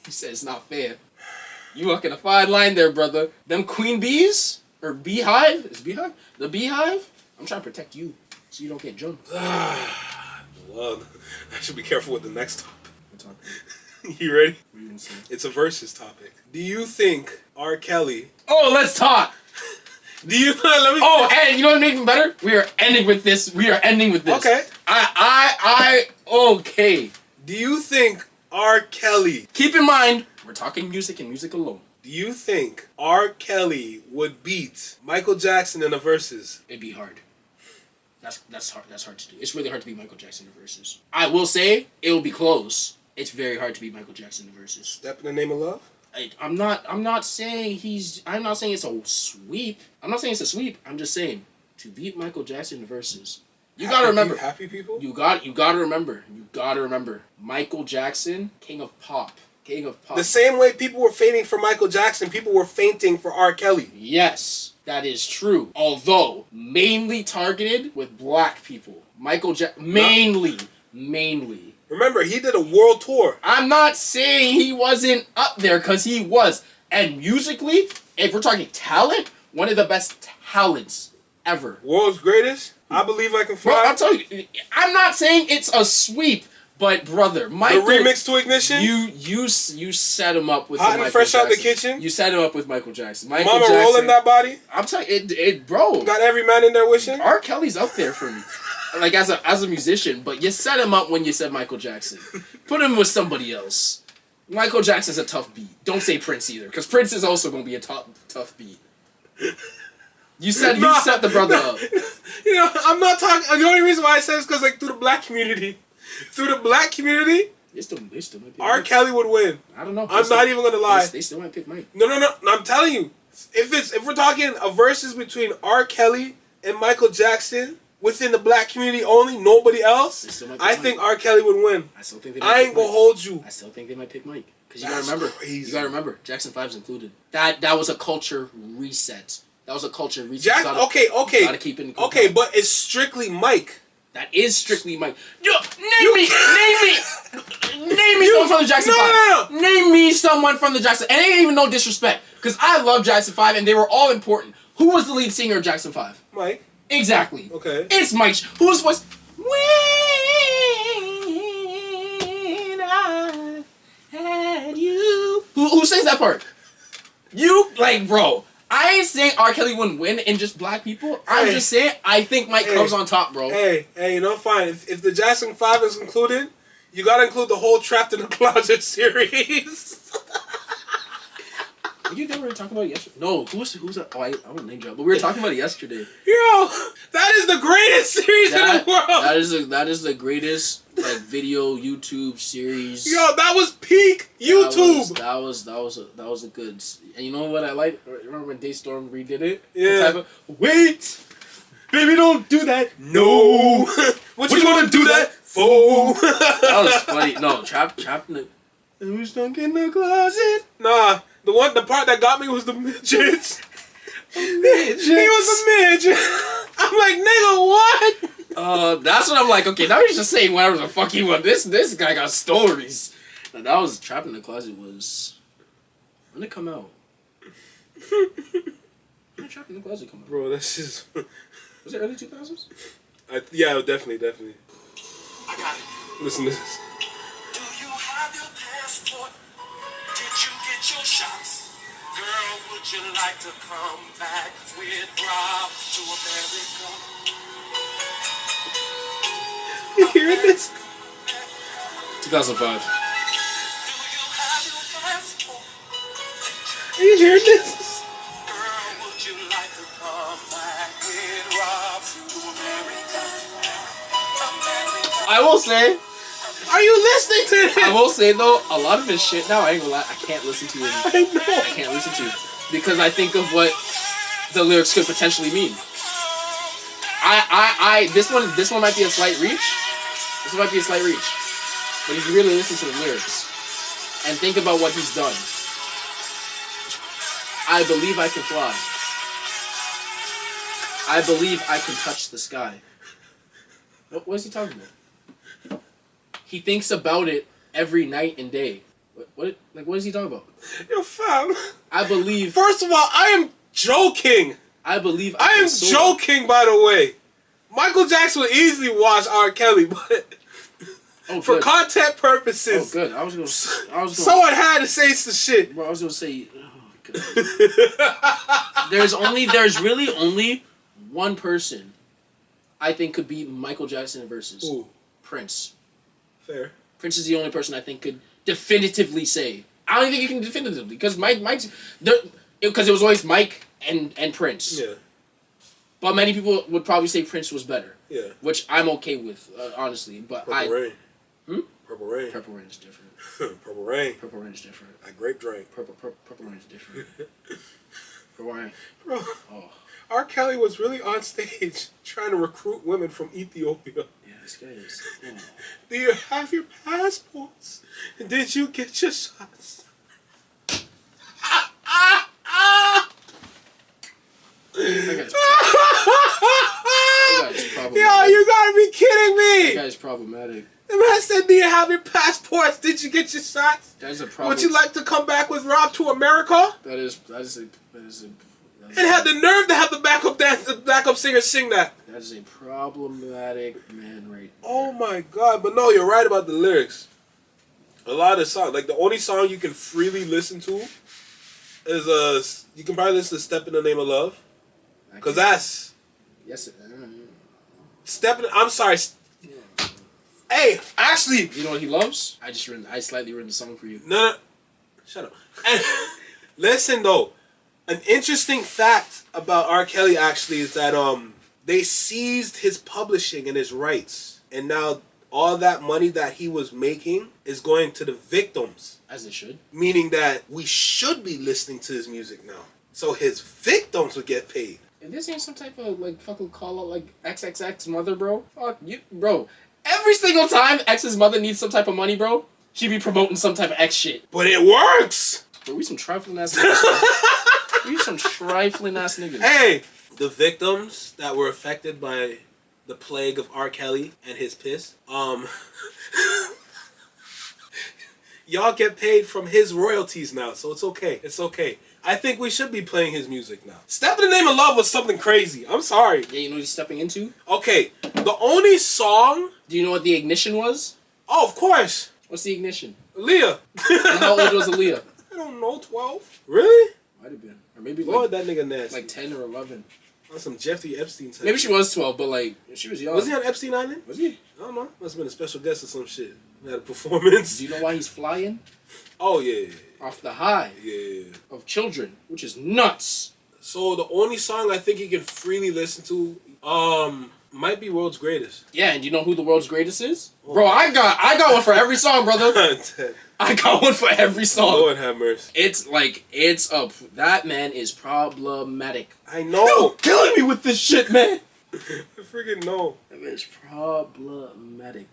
He said it's not fair. You walking a fine line there, brother. Them queen bees or beehive? Is beehive the beehive? I'm trying to protect you so you don't get jumped. Well, I should be careful with the next topic. What topic? You ready? What are you gonna say? It's a versus topic. Do you think R. Kelly? Oh, let's talk. Do you? Let me. Oh, and you know what's even better? We are ending with this. Okay. Okay. Do you think R. Kelly? Keep in mind, we're talking music and music alone. Do you think R. Kelly would beat Michael Jackson in a versus? It'd be hard. That's hard. That's hard to do. It's really hard to beat Michael Jackson in versus. I will say it will be close. It's very hard to beat Michael Jackson in versus. Step in the name of love. I'm not saying it's a sweep. I'm not saying it's a sweep. I'm just saying to beat Michael Jackson in versus. You gotta remember. Happy people. You gotta remember. Michael Jackson, king of pop. King of pop. The same way people were fainting for Michael Jackson, people were fainting for R. Kelly. Yes, that is true. Although mainly targeted with black people. Michael Jackson mainly. Remember, he did a world tour. I'm not saying he wasn't up there, because he was. And musically, if we're talking talent, one of the best talents ever. World's greatest. I believe I can fly. Bro, I'm telling you, I'm not saying it's a sweep, but brother, Michael. The remix to Ignition. You set him up with Hot and Michael fresh Jackson. out the kitchen. You set him up with Michael Jackson. Michael Mama Jackson, rolling that body. I'm telling you, bro. Got every man in there wishing. R. Kelly's up there for me, like as a musician. But you set him up when you said Michael Jackson. Put him with somebody else. Michael Jackson's a tough beat. Don't say Prince either, because Prince is also gonna be a tough beat. You set the brother up. You know, I'm not talking. The only reason why I say it's because like through the black community, They still might pick R. Mike. Kelly would win. I don't know. I'm not even gonna lie. They still might pick Mike. No. I'm telling you, if we're talking a versus between R. Kelly and Michael Jackson within the black community only, nobody else, I think R. Kelly would win. I still think I ain't gonna hold you. I still think they might pick Mike. Because That's you crazy. gotta remember, Jackson 5's included. That was a culture reset. That was a culture reset. Okay. Gotta keep it in Okay, but it's strictly Mike. That is strictly Mike. Yo, name me someone from the Jackson 5. No. Name me someone from the Jackson. And it ain't even no disrespect. Because I love Jackson 5 and they were all important. Who was the lead singer of Jackson 5? Mike. Exactly. Okay. It's Mike. Whose voice? When I had you. Who sings that part? You, like, bro. I ain't saying R. Kelly wouldn't win in just black people. I'm just saying I think Mike comes on top, bro. Hey, you know, fine. If the Jackson 5 is included, you gotta include the whole Trapped in the Closet series. You never talking about it yesterday? No, who's that? Oh, I won't name drop, but we were talking about it yesterday. Yo, that is the greatest series in the world. That is the greatest like video YouTube series. Yo, that was peak YouTube. That was a good. And you know what I like? Remember when Daystorm redid it? Yeah. Wait, baby, don't do that. No. What you gonna do that for? That was funny. No, trapped in the. Who's stuck in the closet? Nah. The part that got me was the midgets. He was a midget. I'm like, nigga, what? That's what I'm like. Okay, now he's just saying whatever the fuck he want. This guy got stories. Now, that was Trapped in the Closet. Was when did it come out? When did Trapped in the Closet come out? Bro, that's just. Was it early 2000s? Yeah, definitely. I got it. Listen to this. Do you have your passport? Did you get your shots? Girl, would you like to come back with Rob to America? You hearing this? 2005. Are you hearing this? Girl, would you like to come back with Rob to America? I will say, Are you listening to this? I will say though, a lot of his shit now, I ain't gonna lie, I can't listen to it. I know. I can't listen to it because I think of what the lyrics could potentially mean. This one might be a slight reach. This might be a slight reach. But if you really listen to the lyrics and think about what he's done, I believe I can fly. I believe I can touch the sky. What is he talking about? He thinks about it every night and day. What is he talking about? Yo, fam. I believe. First of all, I am joking. I believe. I am joking, by the way. Michael Jackson would easily watch R. Kelly, but for content purposes. Oh, good. I was gonna. Someone had to say some shit. Bro, I was gonna say. Oh, there's really only one person I think could beat Michael Jackson versus Ooh. Prince. Fair. Prince is the only person I think could definitively say. I don't even think you can definitively because Mike's because it was always Mike and Prince. Yeah. But many people would probably say Prince was better. Yeah. Which I'm okay with, honestly. But Purple Rain. Purple Rain is different. Purple Rain. Purple Rain is different. A grape drink. Purple Rain is different. Purple Rain. Bro. Oh. R. Kelly was really on stage trying to recruit women from Ethiopia. Yeah, this guy is. Oh. Do you have your passports? Did you get your shots? Yo, you gotta be kidding me! That guy's problematic. The man said, do you have your passports? Did you get your shots? That is a problem. Would you like to come back with Rob to America? That is And had the nerve to have the backup singer sing that. That is a problematic man right there. Oh my god, but no, you're right about the lyrics. A lot of the songs, like the only song you can freely listen to is you can probably listen to Step in the Name of Love. Cause that's yes. I'm sorry. Hey, actually, You know what he loves? I slightly written the song for you. no, shut up. And listen though, an interesting fact about R. Kelly actually is that they seized his publishing and his rights, and now all that money that he was making is going to the victims. As it should. Meaning that we should be listening to his music now, so his victims would get paid. If this ain't some type of like fucking call out like XXX mother, bro, fuck you, bro. Every single time X's mother needs some type of money, bro, she be promoting some type of X shit. But it works. Bro, we some trifling ass niggas. We some trifling ass niggas. Hey, the victims that were affected by the plague of R. Kelly and his piss, y'all get paid from his royalties now, so it's okay. It's okay. I think we should be playing his music now. Step in the Name of Love was something crazy. I'm sorry. Yeah, you know what he's stepping into? Okay, the only song... Do you know what the ignition was? Oh, of course. What's the ignition? Aaliyah. And how old was Aaliyah? I don't know, 12? Really? Might have been. Or maybe Lord, that nigga nasty. like 10 or 11. On some Jeffrey Epstein type. Maybe she was 12, but like, she was young. Was he on Epstein Island? Was he? I don't know. Must have been a special guest or some shit. Had a performance. Do you know why he's flying? Oh, yeah. Off the high Yeah. of children, which is nuts. So the only song I think you can freely listen to, might be World's Greatest. Yeah, and you know who the world's greatest is? Bro, I got one for every song, brother. I got one for every song. Lord have mercy. It's up. That man is problematic. I know. You're killing me with this shit, man. I freaking know. That man is problematic.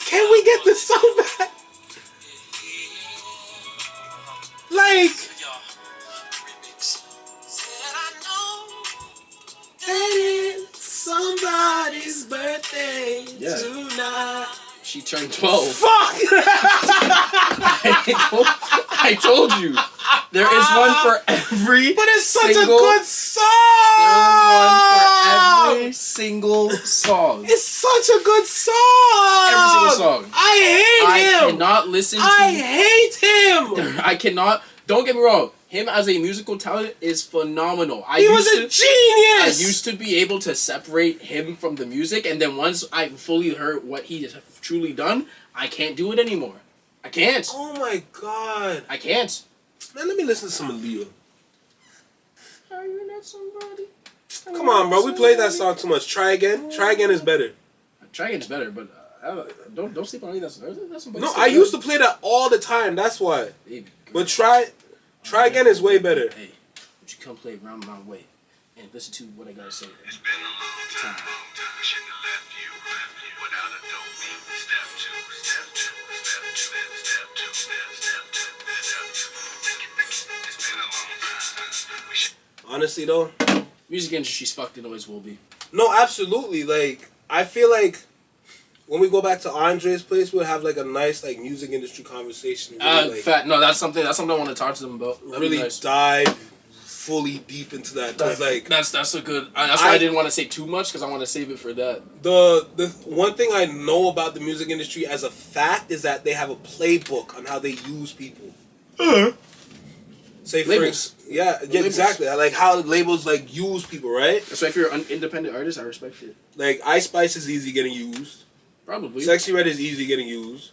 Can we get this song back? Like, it's somebody's birthday tonight. She turned 12. Fuck! I told you. There is one for every. But it's such a good song. There is one for every single song. It's such a good song. Every single song. I cannot listen to. I hate him. I cannot. Don't get me wrong. Him as a musical talent is phenomenal. He was a genius. I used to be able to separate him from the music, and then once I fully heard what he has truly done, I can't do it anymore. I can't. Oh my god. I can't. Man, let me listen to some Aaliyah. Are you not somebody? Come on, bro. We played that song too much. Try Again. Try Again is better. Try Again is better, but don't sleep on me. That's some No, I used to play that all the time. That's why. Baby, But Try Again is way better. Hey, would you come play Round My Way and listen to what I gotta say? It's been a long time. Shouldn't have left you without a dope beat. Step two, step two, step two, step two, step two, step two. It's been a long time. Honestly, though. Music industry's fucked. It always will be. No, absolutely. Like, I feel like when we go back to Andre's place, we'll have like a nice like music industry conversation. Really, like, No, that's something I want to talk to them about. That'd really be nice. dive fully deep into that. Cause like That's a good. That's why I didn't want to say too much because I want to save it for that. the one thing I know about the music industry as a fact is that they have a playbook on how they use people. Say Labels. Yeah, exactly. Like how labels like use people, right? So if you're an independent artist, I respect it. Like Ice Spice is easy getting used. Probably. Sexy Red is easy getting used.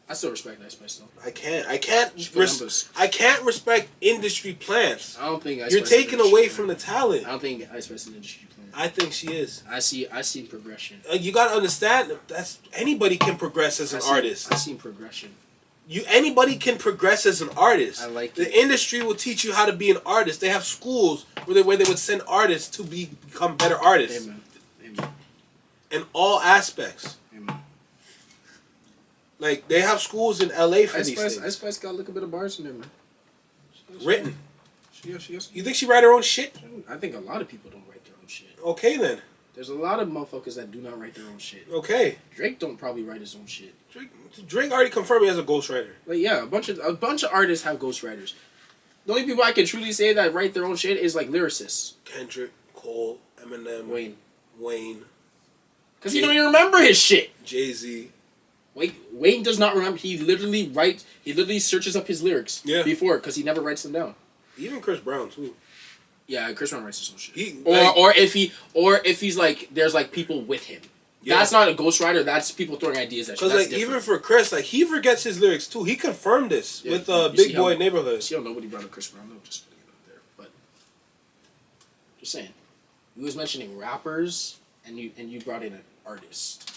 I still respect Ice Spice though. I can't numbers. I can't respect industry plants. I don't think Ice You're Spice is taking industry away plan. from the talent. I don't think Ice Spice is an industry plan. I think she is. I see progression. You gotta understand that's anybody can progress as an artist. I seen progression. Anybody can progress as an artist. I like the it. industry will teach you how to be an artist. They have schools where they would send artists to become better artists. Amen. In all aspects. Amen. Like they have schools in LA for Ice these Spice, things. Ice Spice got a little bit of bars in there, man. Written. She has. You think she write her own shit? I think a lot of people don't write their own shit. Okay then. There's a lot of motherfuckers that do not write their own shit. Okay. Drake don't probably write his own shit. Drake already confirmed he has a ghostwriter. Like yeah, a bunch of artists have ghostwriters. The only people I can truly say that write their own shit is like lyricists. Kendrick, Cole, Eminem, Wayne. Because he don't even remember his shit. Jay-Z. Wayne does not remember. He literally searches up his lyrics before because he never writes them down. Even Chris Brown too. Yeah, Chris Brown writes his own shit. Or if he's like there's like people with him. Yeah. That's not a ghostwriter. That's people throwing ideas at you. Because like even for Chris, like he forgets his lyrics too. He confirmed this with Big Boy Neighborhood. See how nobody brought up Chris Brown though, just putting it out there. But just saying, you was mentioning rappers and you brought in an artist.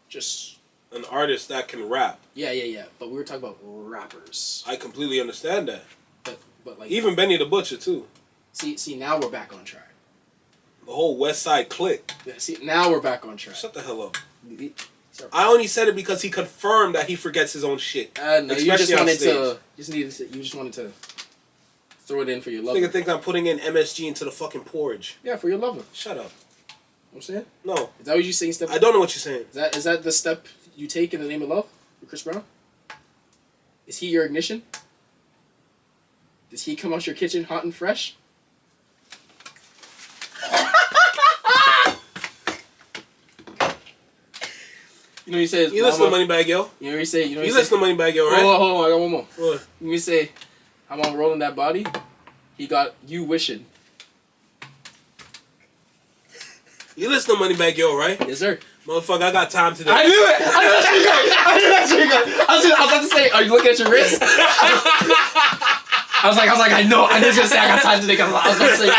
Just an artist that can rap. Yeah. But we were talking about rappers. I completely understand that. But like even Benny the Butcher too. See now we're back on track. The whole West Side Clique. Yeah, see now we're back on track. Shut the hell up. Sorry. I only said it because he confirmed that he forgets his own shit. No, you just wanted stage. you just wanted to throw it in for your lover. Nigga think I'm putting in MSG into the fucking porridge. Yeah, for your lover. Shut up. You know what I'm saying? No. Is that what you saying? Step? I don't know what you're saying. Is that the step you take in the name of love for Chris Brown? Is he your ignition? Does he come out your kitchen hot and fresh? You know he says. You listen to Moneybagg Yo. You know he say. You listen to Moneybagg Yo, right? Hold on, I got one more. What? When we say, I'm on rolling that body, he got you wishing. You listen to Moneybagg Yo, right? Yes, sir. Motherfucker, I got time today. I knew it! I knew that you were going. I was about to say, are you looking at your wrist? I was like, I know. I was gonna say I got time today because I was gonna say,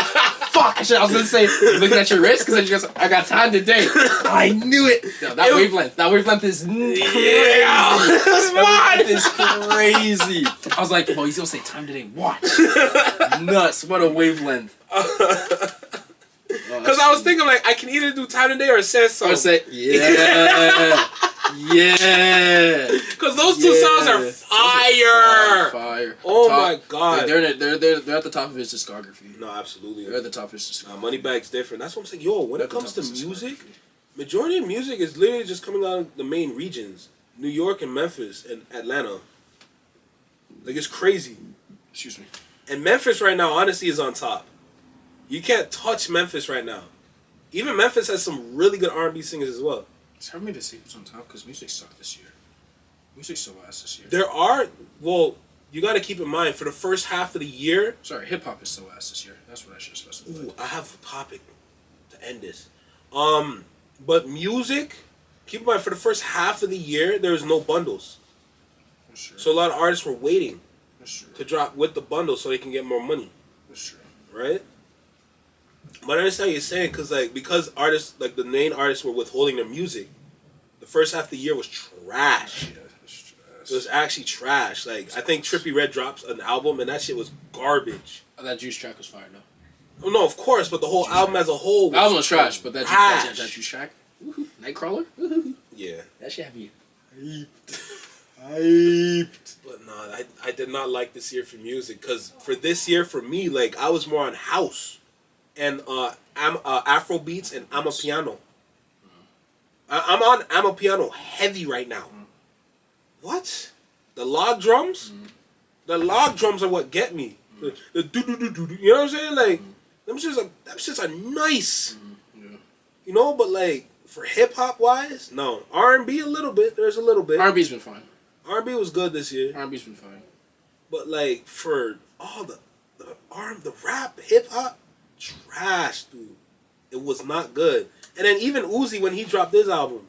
fuck. I was gonna say, you looking at your wrist because I got time today. I knew it. Yo, that wavelength is crazy. Yeah, that's That wavelength is crazy. I was like, well, he's gonna say time today. Watch. Nuts. What a wavelength. Because I was thinking, like, I can either do time today or say so. Or say, yeah. Yeah. Because those two songs are fire. Fire. Oh my god. They're at the top of his discography. No, absolutely. They're at the top of his discography. Moneybagg's different. That's what I'm saying. Yo, when it comes to They're at the top of his music, discography. majority of music is literally just coming out of the main regions. New York and Memphis and Atlanta. Like, it's crazy. Excuse me. And Memphis right now, honestly, is on top. You can't touch Memphis right now. Even Memphis has some really good R&B singers as well. It's hard for me to say who's on top because music sucked this year. Music's so ass this year. There are, well, you got to keep in mind, for the first half of the year... Sorry, hip-hop is so ass this year. That's what I should have specified. Ooh, I have a topic to end this. But music, keep in mind, for the first half of the year, there was no bundles. That's true. So a lot of artists were waiting That's true. to drop with the bundle so they can get more money, That's true. right? But I understand what you're saying because artists the main artists were withholding their music. The first half of the year was trash. Yeah, that's trash. It was actually trash. I think Trippie Redd dropped an album and that shit was garbage. Oh, that Juice track was fire though. Oh, no, of course, but the whole album as a whole. The album was trash, but that trash. Juice track, Nightcrawler, woohoo. Yeah. That shit have you Hyped. But no, I did not like this year for music because for this year for me, I was more on house and Afro beats and I'm a piano. I'm on I'm a piano heavy right now. What? The log drums? The log drums are what get me. The do do do do. You know what I'm saying? Them shits are nice. Yeah. You know, but for hip hop wise, no. R&B a little bit. There's a little bit. R&B's been fine. R&B was good this year. R&B's been fine. But for all the rap, hip hop, trash, dude. It was not good. And then even Uzi when he dropped his album,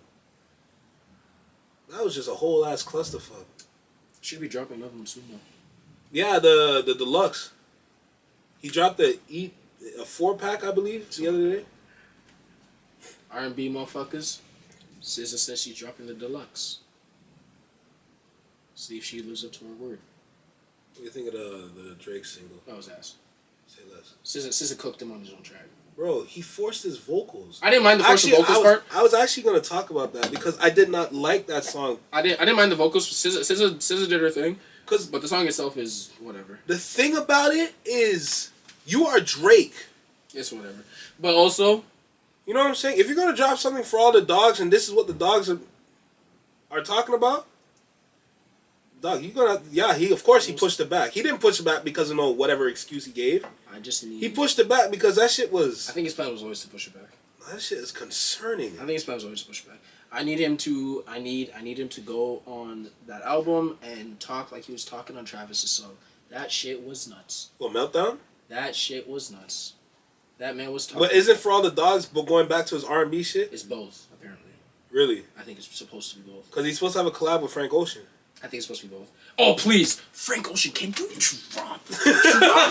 that was just a whole ass clusterfuck. Should be dropping another one soon though. Yeah, the deluxe. He dropped a 4-pack, I believe, the other day. R&B motherfuckers. SZA says she's dropping the deluxe. See if she lives up to her word. What do you think of the Drake single? That was ass. Say less. SZA cooked him on his own track. Bro, he forced his vocals. I didn't mind the forced vocals part. I was actually gonna talk about that because I did not like that song. I didn't mind the vocals. SZA did her thing. But the song itself is whatever. The thing about it is, you are Drake. It's whatever. But also, you know what I'm saying? If you're gonna drop something for all the dogs, and this is what the dogs are talking about, dog, you gonna he of course he pushed it back. He didn't push it back because of whatever excuse he gave. He pushed it back because that shit was. I think his plan was always to push it back. That shit is concerning. I think his plan was always to push it back. I need him to go on that album and talk like he was talking on Travis's song. That shit was nuts. What, Meltdown? That shit was nuts. That man was talking. But is it for all the dogs? But going back to his R&B shit, it's both apparently. Really? I think it's supposed to be both. Because he's supposed to have a collab with Frank Ocean. I think it's supposed to be both. Oh please, Frank Ocean, can you drop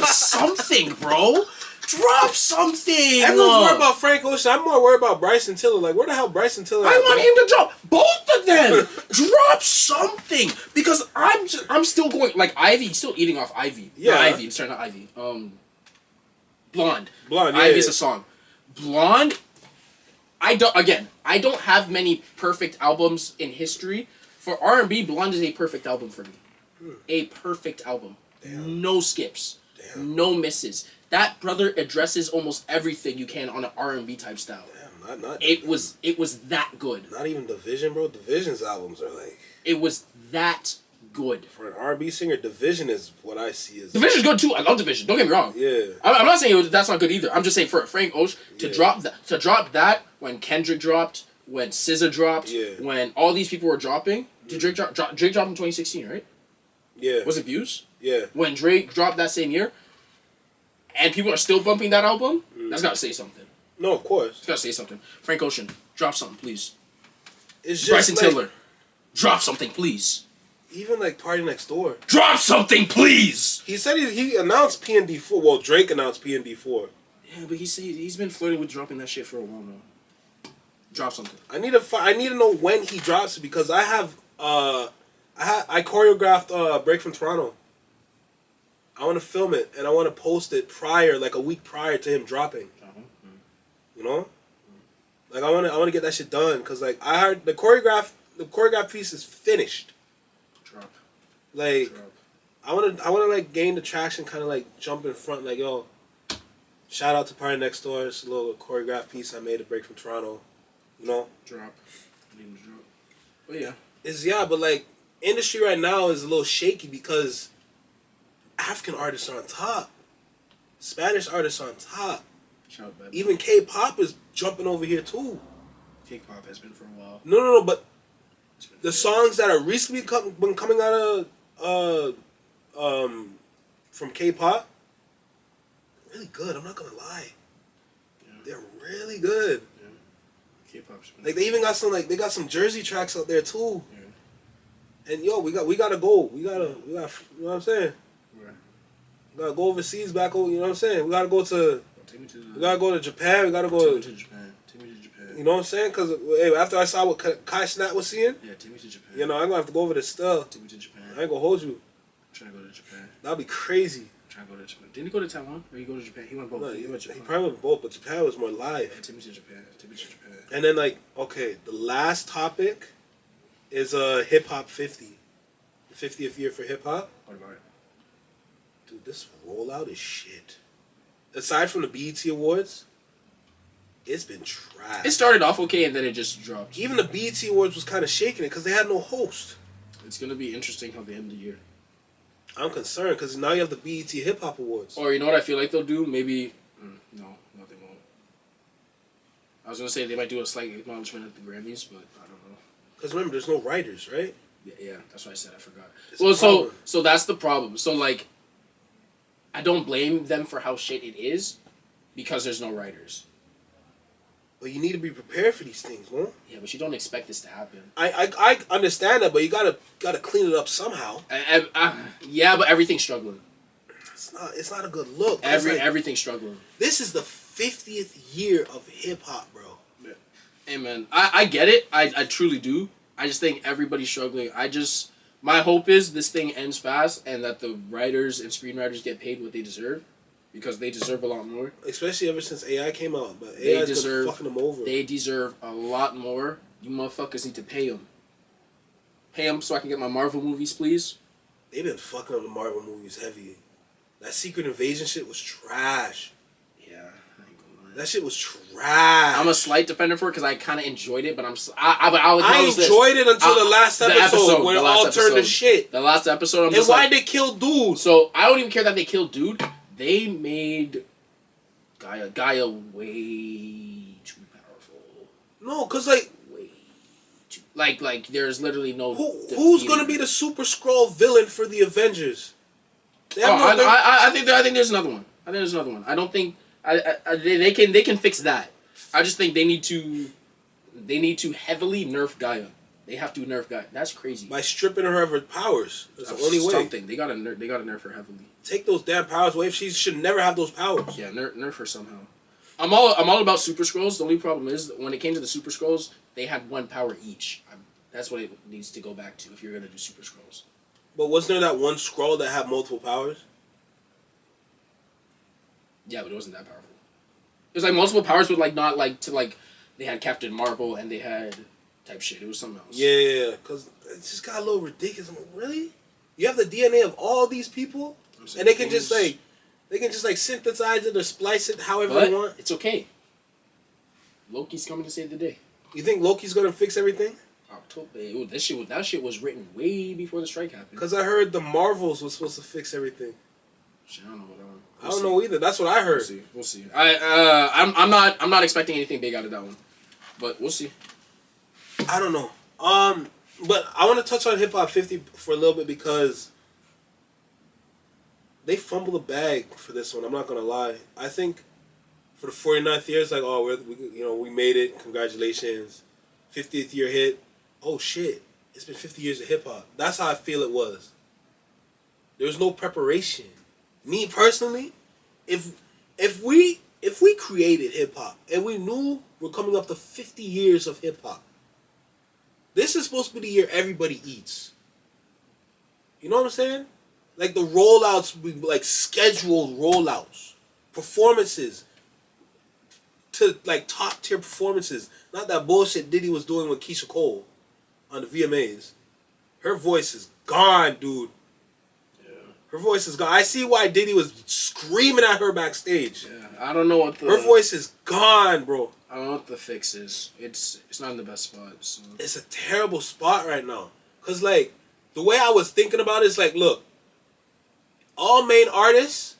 something, bro? Drop something. Everyone's worried about Frank Ocean. I'm more worried about Bryson Tiller. Where the hell Bryson Tiller? I want him to drop both of them. Drop something because I'm still going Ivy. He's still eating off Ivy. Yeah, not Ivy. Sorry, not Ivy. Blonde. Blonde. Yeah, Ivy's a song. Blonde. I don't have many perfect albums in history. For R&B, Blonde is a perfect album for me. A perfect album. Damn. No skips. Damn. No misses. That brother addresses almost everything you can on an R&B type style. Damn, not it was that good. Not even Division, bro. Division's albums are It was that good. For an R&B singer, Division is what I see as. Division's good too. I love Division. Don't get me wrong. Yeah. I'm not saying that's not good either. I'm just saying for Frank Ocean to drop that when Kendrick dropped, when SZA dropped, when all these people were dropping. Did Drake drop? Drake dropped in 2016, right? Yeah. Was it Views? Yeah. When Drake dropped that same year, and people are still bumping that album, that's gotta say something. No, of course. It's gotta say something. Frank Ocean, drop something, please. It's just Bryson Tiller, drop something, please. Even Party Next Door. Drop something, please! He said he announced PND4. Well, Drake announced PND4. Yeah, but he's been flirting with dropping that shit for a while now. Drop something. I need to know when he drops it because I have I choreographed Break from Toronto. I want to film it and I want to post it prior, a week prior to him dropping. You know, I want to get that shit done because I heard the choreograph piece is finished. Drop. I want to gain the traction, kind of jump in front, yo. Shout out to Party Next Door. It's a little choreograph piece I made to Break from Toronto. You know. Drop. I need him to drop. But yeah. But industry right now is a little shaky because African artists are on top. Spanish artists are on top. Even K-pop is jumping over here too. K-pop has been for a while. No, but the songs that are recently been coming out of from K-pop, really good. I'm not gonna lie. Yeah. They're really good. Yeah. K-pop's been they even got some they got some Jersey tracks out there too. Yeah. And yo, we gotta go. We gotta, you know what I'm saying? Right. We gotta go overseas, back over. You know what I'm saying? We gotta go to. Take me to We gotta go to Japan. We gotta go. Take me to Japan. Take me to Japan. You know what I'm saying? Because after I saw what Kai Snap was seeing, Yeah, take me to Japan. you know, I'm gonna have to go over there still. Take me to Japan. I ain't gonna hold you. I'm trying to go to Japan. That'd be crazy. I'm trying to go to Japan. Didn't he go to Taiwan? Or he go to Japan? He went both. No, he went he Japan. probably went both, but Japan was more Yeah, live. take me to Japan. Take me to Japan. And then like, okay, the last topic is hip hop 50, the 50th year for hip hop. What about it? Dude, this rollout is shit. Aside from the BET Awards, it's been trash. It started off okay and then it just dropped. Even the BET Awards was kind of shaking it because they had no host. It's gonna be interesting how they end the year. I'm concerned because now you have the BET Hip Hop Awards. Or you know what I feel like they'll do? Maybe no, they won't. I was gonna say they might do a slight acknowledgement at the Grammys, but I don't know. Because remember, there's no writers, right? Yeah, that's what I said. I forgot. It's Well, a problem. so that's the problem. So like, I don't blame them for how shit it is, because there's no writers. But you need to be prepared for these things, man. Yeah, but you don't expect this to happen. I understand that, but you gotta clean it up somehow. Yeah, but everything's struggling. It's not a good look. Everything's struggling. This is the 50th year of hip hop, bro. Hey man, I get it. I truly do. I just think everybody's struggling. My hope is this thing ends fast and that the writers and screenwriters get paid what they deserve, because they deserve a lot more. Especially ever since AI came out, but AI's been fucking them over. They deserve a lot more. You motherfuckers need to pay them. Pay them so I can get my Marvel movies, please. They've been fucking up the Marvel movies heavy. That Secret Invasion shit was trash. Yeah, I ain't gonna lie. That shit was trash. I'm a slight defender for it because I kind of enjoyed it, but I enjoyed it until the last episode when it all turned to shit. The last episode, and why'd they kill Dude? So I don't even care that they killed Dude. They made Gaia way too powerful. No, cause like way too like there's literally no. Who's gonna be the Super Skrull villain for the Avengers? I think there's another one. I think there's another one. I don't think they can fix that. I just think they need to heavily nerf Gaia. They have to nerf Gaia. That's crazy. By stripping her of her powers. That's the only way. Something. They gotta nerf her heavily. Take those damn powers away. She should never have those powers. Yeah, nerf her somehow. I'm all about Super Skrulls. The only problem is that when it came to the Super Skrulls, they had one power each. That's what it needs to go back to if you're gonna do Super Skrulls. But wasn't there that one Skrull that had multiple powers? Yeah, but it wasn't that powerful. It was like multiple powers, but like not like to like they had Captain Marvel and they had type shit. It was something else. Yeah, because it just got a little ridiculous. I'm like, really? You have the DNA of all these people, and they can just synthesize it or splice it however they want. It's okay. Loki's coming to save the day. You think Loki's gonna fix everything? October. That shit was written way before the strike happened. Because I heard the Marvels was supposed to fix everything. Shit, I don't know what that one. I don't know either. That's what I heard. We'll see. I'm not expecting anything big out of that one, but we'll see. I don't know. But I want to touch on Hip Hop 50 for a little bit because they fumbled the bag for this one. I'm not gonna lie. I think for the 49th year, it's like, oh, we made it. Congratulations, 50th year hit. Oh shit, it's been 50 years of hip hop. That's how I feel it was. There was no preparation. Me personally, if we created hip hop and we knew we're coming up to 50 years of hip hop, this is supposed to be the year everybody eats. You know what I'm saying? Like the rollouts, like scheduled rollouts, performances to like top tier performances. Not that bullshit Diddy was doing with Keisha Cole on the VMAs. Her voice is gone, dude. Her voice is gone. I see why Diddy was screaming at her backstage. Yeah, I don't know what her voice is gone, bro. I don't know what the fix is. It's not in the best spot. So. It's a terrible spot right now. Cause like the way I was thinking about it is like, look, all main artists,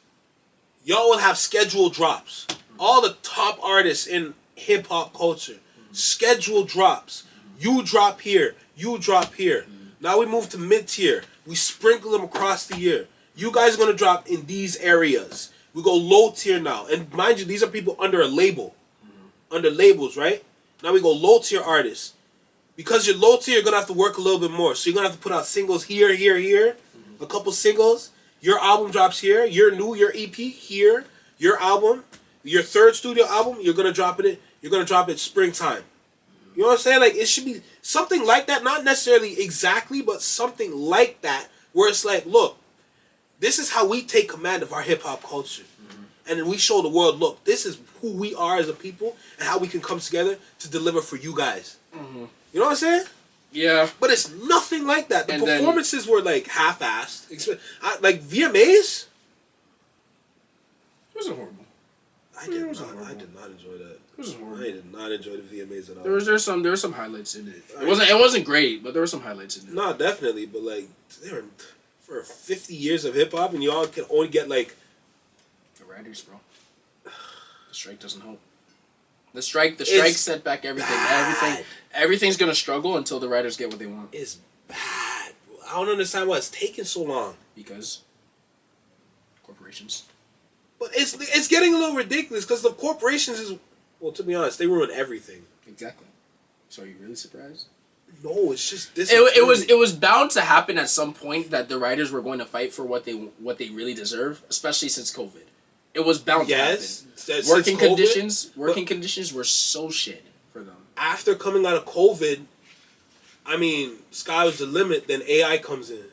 y'all will have scheduled drops. All the top artists in hip hop culture, scheduled drops. You drop here. You drop here. Now we move to mid tier. We sprinkle them across the year. You guys are going to drop in these areas. We go low tier now. And mind you, these are people under a label. Under labels, right? Now we go low tier artists. because you're low tier, you're gonna have to work a little bit more. So you're gonna have to put out singles here, a couple singles. Your album drops here. Your EP here. Your album, your third studio album, you're gonna drop it. You're gonna drop it springtime. You know what I'm saying? Like it should be something like that. Not necessarily exactly, but something like that, where it's like, look, this is how we take command of our hip hop culture, and then we show the world, look, this is who we are as a people, and how we can come together to deliver for you guys. You know what I'm saying? Yeah. But it's nothing like that. The And performances were like half-assed. Like VMAs. It wasn't horrible. I did not enjoy that. It wasn't horrible. I did not enjoy the VMAs at all. There were some highlights in it. It wasn't great, but there were some highlights in it. No, definitely, but like they were for 50 years of hip hop, and you all can only get like The writers, bro. The strike doesn't help. The strike set back everything. Everything's gonna struggle until the writers get what they want. It's bad. I don't understand why it's taking so long. Because corporations. But it's getting a little ridiculous because the corporations is, well, to be honest, they ruin everything. Exactly. So are you really surprised? No, it's just this. It was bound to happen at some point that the writers were going to fight for what they really deserve, especially since COVID. It was bound to happen. Working conditions were so shit for them. After coming out of COVID, I mean, sky was the limit. Then AI comes in.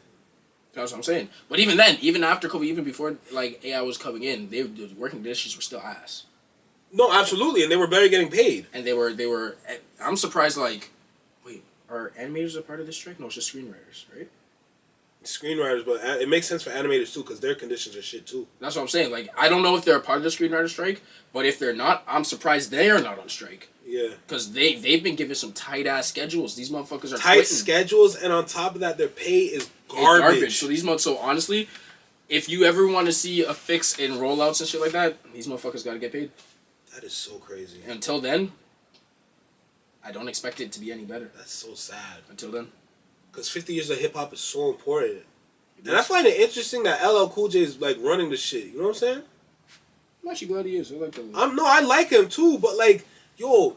That's what I'm saying. But even then, even after COVID, even before like AI was coming in, the working conditions were still ass. No, absolutely, and they were barely getting paid. And they were. I'm surprised. Like, wait, are animators a part of this strike? No, it's just screenwriters, right? Screenwriters, but it makes sense for animators too because their conditions are shit too. That's what I'm saying. Like, I don't know if they're a part of the screenwriter strike, but if they're not, I'm surprised they are not on strike. Yeah. Because they've been given some tight ass schedules. These motherfuckers are tight schedules, and on top of that, their pay is garbage. So honestly, if you ever want to see a fix in rollouts and shit like that, these motherfuckers gotta get paid. That is so crazy. Until then, I don't expect it to be any better. That's so sad. Until then. Because 50 years of hip hop is so important. And I find it interesting that LL Cool J is like running the shit. You know what I'm saying? I'm actually glad he is. I like that. I like him too, but like, yo,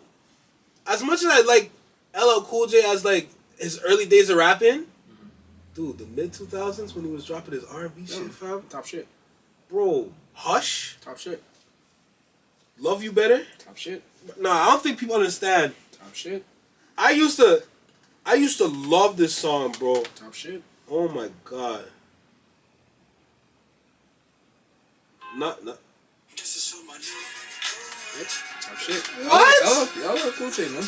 as much as I like LL Cool J as like his early days of rapping, dude, the mid 2000s when he was dropping his R&B shit, fam. Top shit. Bro, Hush. Top shit. Love You Better. Top shit. Nah, I don't think people understand. Top shit. I used to love this song, bro. Top shit. Oh my god. Not. This is for my nigga. Top shit. What? Y'all love Cool J, man.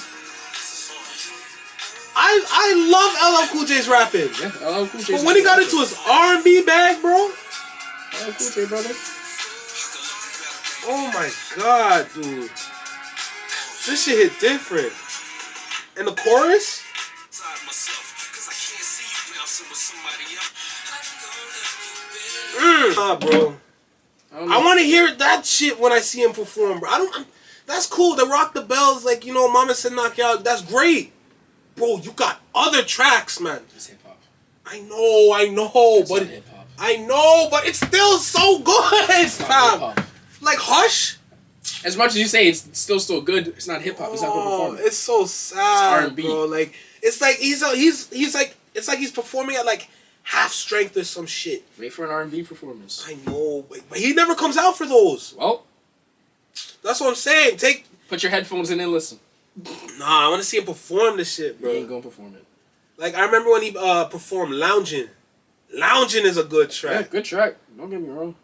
I love LL Cool J's rapping. Yeah, LL Cool J. But when he got into his R&B bag, bro. LL Cool J, brother. Oh my god, dude. This shit hit different. And the chorus? Nah, bro. I want to hear that shit when I see him perform, bro. That's cool. The Rock the Bells, like, you know, Mama Said Knock You Out. That's great. Bro, you got other tracks, man. It's hip hop. I know, It's but not hip-hop. I know, but it's still so good, It's not fam. hip-hop. Like Hush. As much as you say it's still good, it's not hip hop. It's not good performance. It's so sad, R&B. bro. Like it's like he's like it's like he's performing at like half strength or some shit. Wait for an R&B performance. I know, but he never comes out for those. Well, that's what I'm saying. Put your headphones in and listen. Nah, I want to see him perform this shit, bro. He ain't gonna perform it. Like I remember when he performed "Loungin'." "Loungin'" is a good track. Yeah, good track. Don't get me wrong.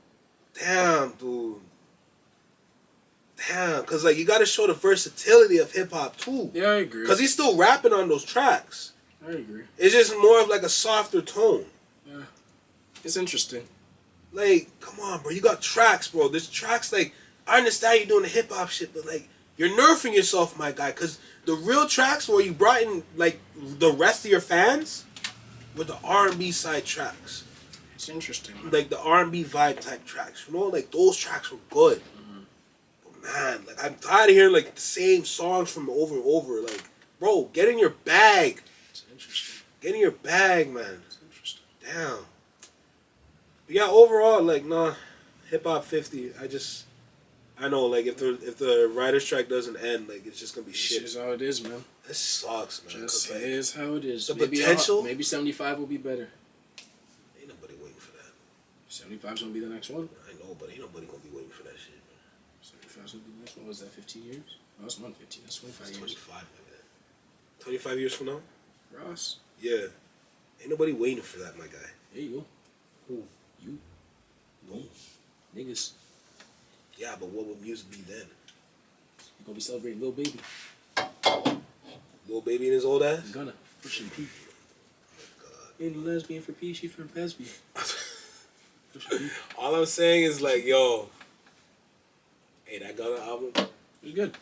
Damn, dude. Damn, because like you got to show the versatility of hip hop too. Yeah, I agree. Because he's still rapping on those tracks. I agree. It's just more of like a softer tone. Yeah, it's interesting. Like, come on, bro. You got tracks, bro. There's tracks like I understand you're doing the hip hop shit, but like you're nerfing yourself, my guy. Because the real tracks where you brought in like the rest of your fans were the R&B side tracks. It's interesting. Like the R&B vibe type tracks. You know, like those tracks were good. Man, like I'm tired of hearing like the same songs from over and over. Like, bro, get in your bag. It's interesting. Get in your bag, man. It's interesting. Damn. But yeah, overall, like, nah, hip hop 50. I know, like if the writer's strike doesn't end, like it's just gonna be shit. It's just how it is, man. This sucks, man. Just Like, is how it is. the Maybe potential. Maybe 75 will be better. Ain't nobody waiting for that. 75's gonna be the next one. I know, but ain't nobody gonna be waiting for that shit. 75's gonna be the next one. Was that 15 years? No, that's 115. That's 25 It's years. 25, like that. 25 years from now? Ross, Yeah. Ain't nobody waiting for that, my guy. there you go. Who? You. No. Niggas. Yeah, but what would music be then? You gonna be celebrating Lil Baby. Lil Baby and his old ass? Gonna. Pushing P. Any lesbian for P, she from Pesby. Pushing P. All I'm saying is like, yo, hey, that Gunna album It was good.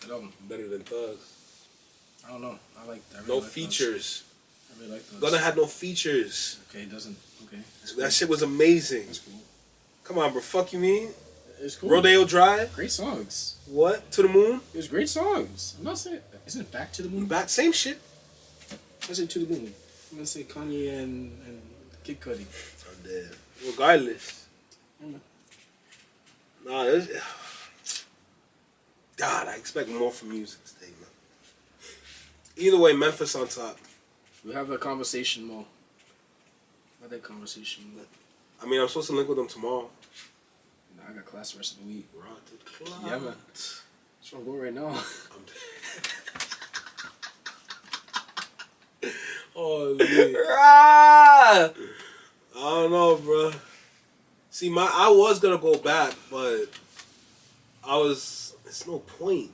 Good album. better than Thugs. I don't know. I like that. No features. I really like those. Gunna had no features. Okay, it doesn't. Okay. That shit was amazing. That's cool. Come on, bro. Fuck you mean? It's cool. Rodeo Drive? Great songs. What? To the Moon? It was great songs. I'm not saying. Isn't it Back to the Moon? Back, same shit. I said To the Moon. I'm gonna say Kanye and Kid Cudi. I'm dead. Regardless. Mm. Nah, it's... God, I expect more from music today, man. Either way, Memphis on top. We'll have a conversation more. Have that conversation more. I mean, I'm supposed to link with them tomorrow. Nah, I got class the rest of the week. Rod the clock. Yeah, man. That's where I'm going right now. I'm dead. Oh, man. I don't know, bro. See, I was gonna go back, but it's no point.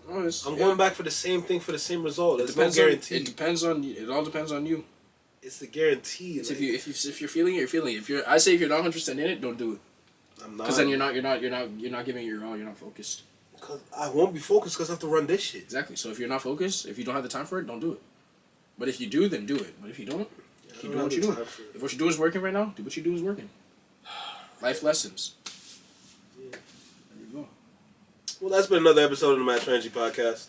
Oh, I'm going back for the same thing for the same result. There's no it guarantee. depends on you. It all depends on you. It's the guarantee. It's like, if you're feeling it, you're feeling it. I say if you're not 100% in it, don't do it. I'm not. Because then you're not giving it your all. You're not focused. Cause I won't be focused because I have to run this shit. Exactly. So if you're not focused, if you don't have the time for it, don't do it. But if you do, then do it. But if you don't, keep doing what you're doing. If what you do is working right now, do what you do is working. Life lessons. Yeah. There you go. Well, that's been another episode of the Match Energy Podcast.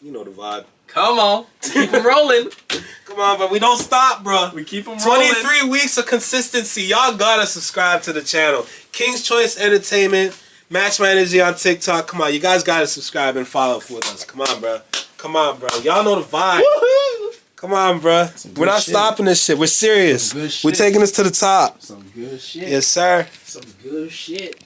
You know the vibe. Come on, keep them rolling. Come on, but we don't stop, bro. We keep them rolling. 23 weeks of consistency. Y'all gotta subscribe to the channel. King's Choice Entertainment, Match My Energy on TikTok. Come on, you guys gotta subscribe and follow with us. Come on, bro. Come on, bro. Y'all know the vibe. Woohoo! Come on, bro. We're not stopping this shit. We're serious. We're taking this to the top. Some good shit. Yes, sir. Some good shit.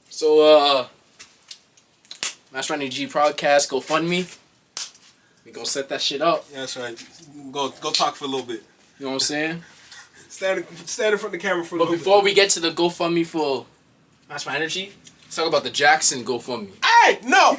So, Match My Energy podcast, GoFundMe. We gonna set that shit up. Yeah, that's right. Go talk for a little bit. You know what I'm saying? Stand in front of the camera for a But little before we get to the GoFundMe for Match My Energy, let's talk about the Jackson GoFundMe. Hey, no!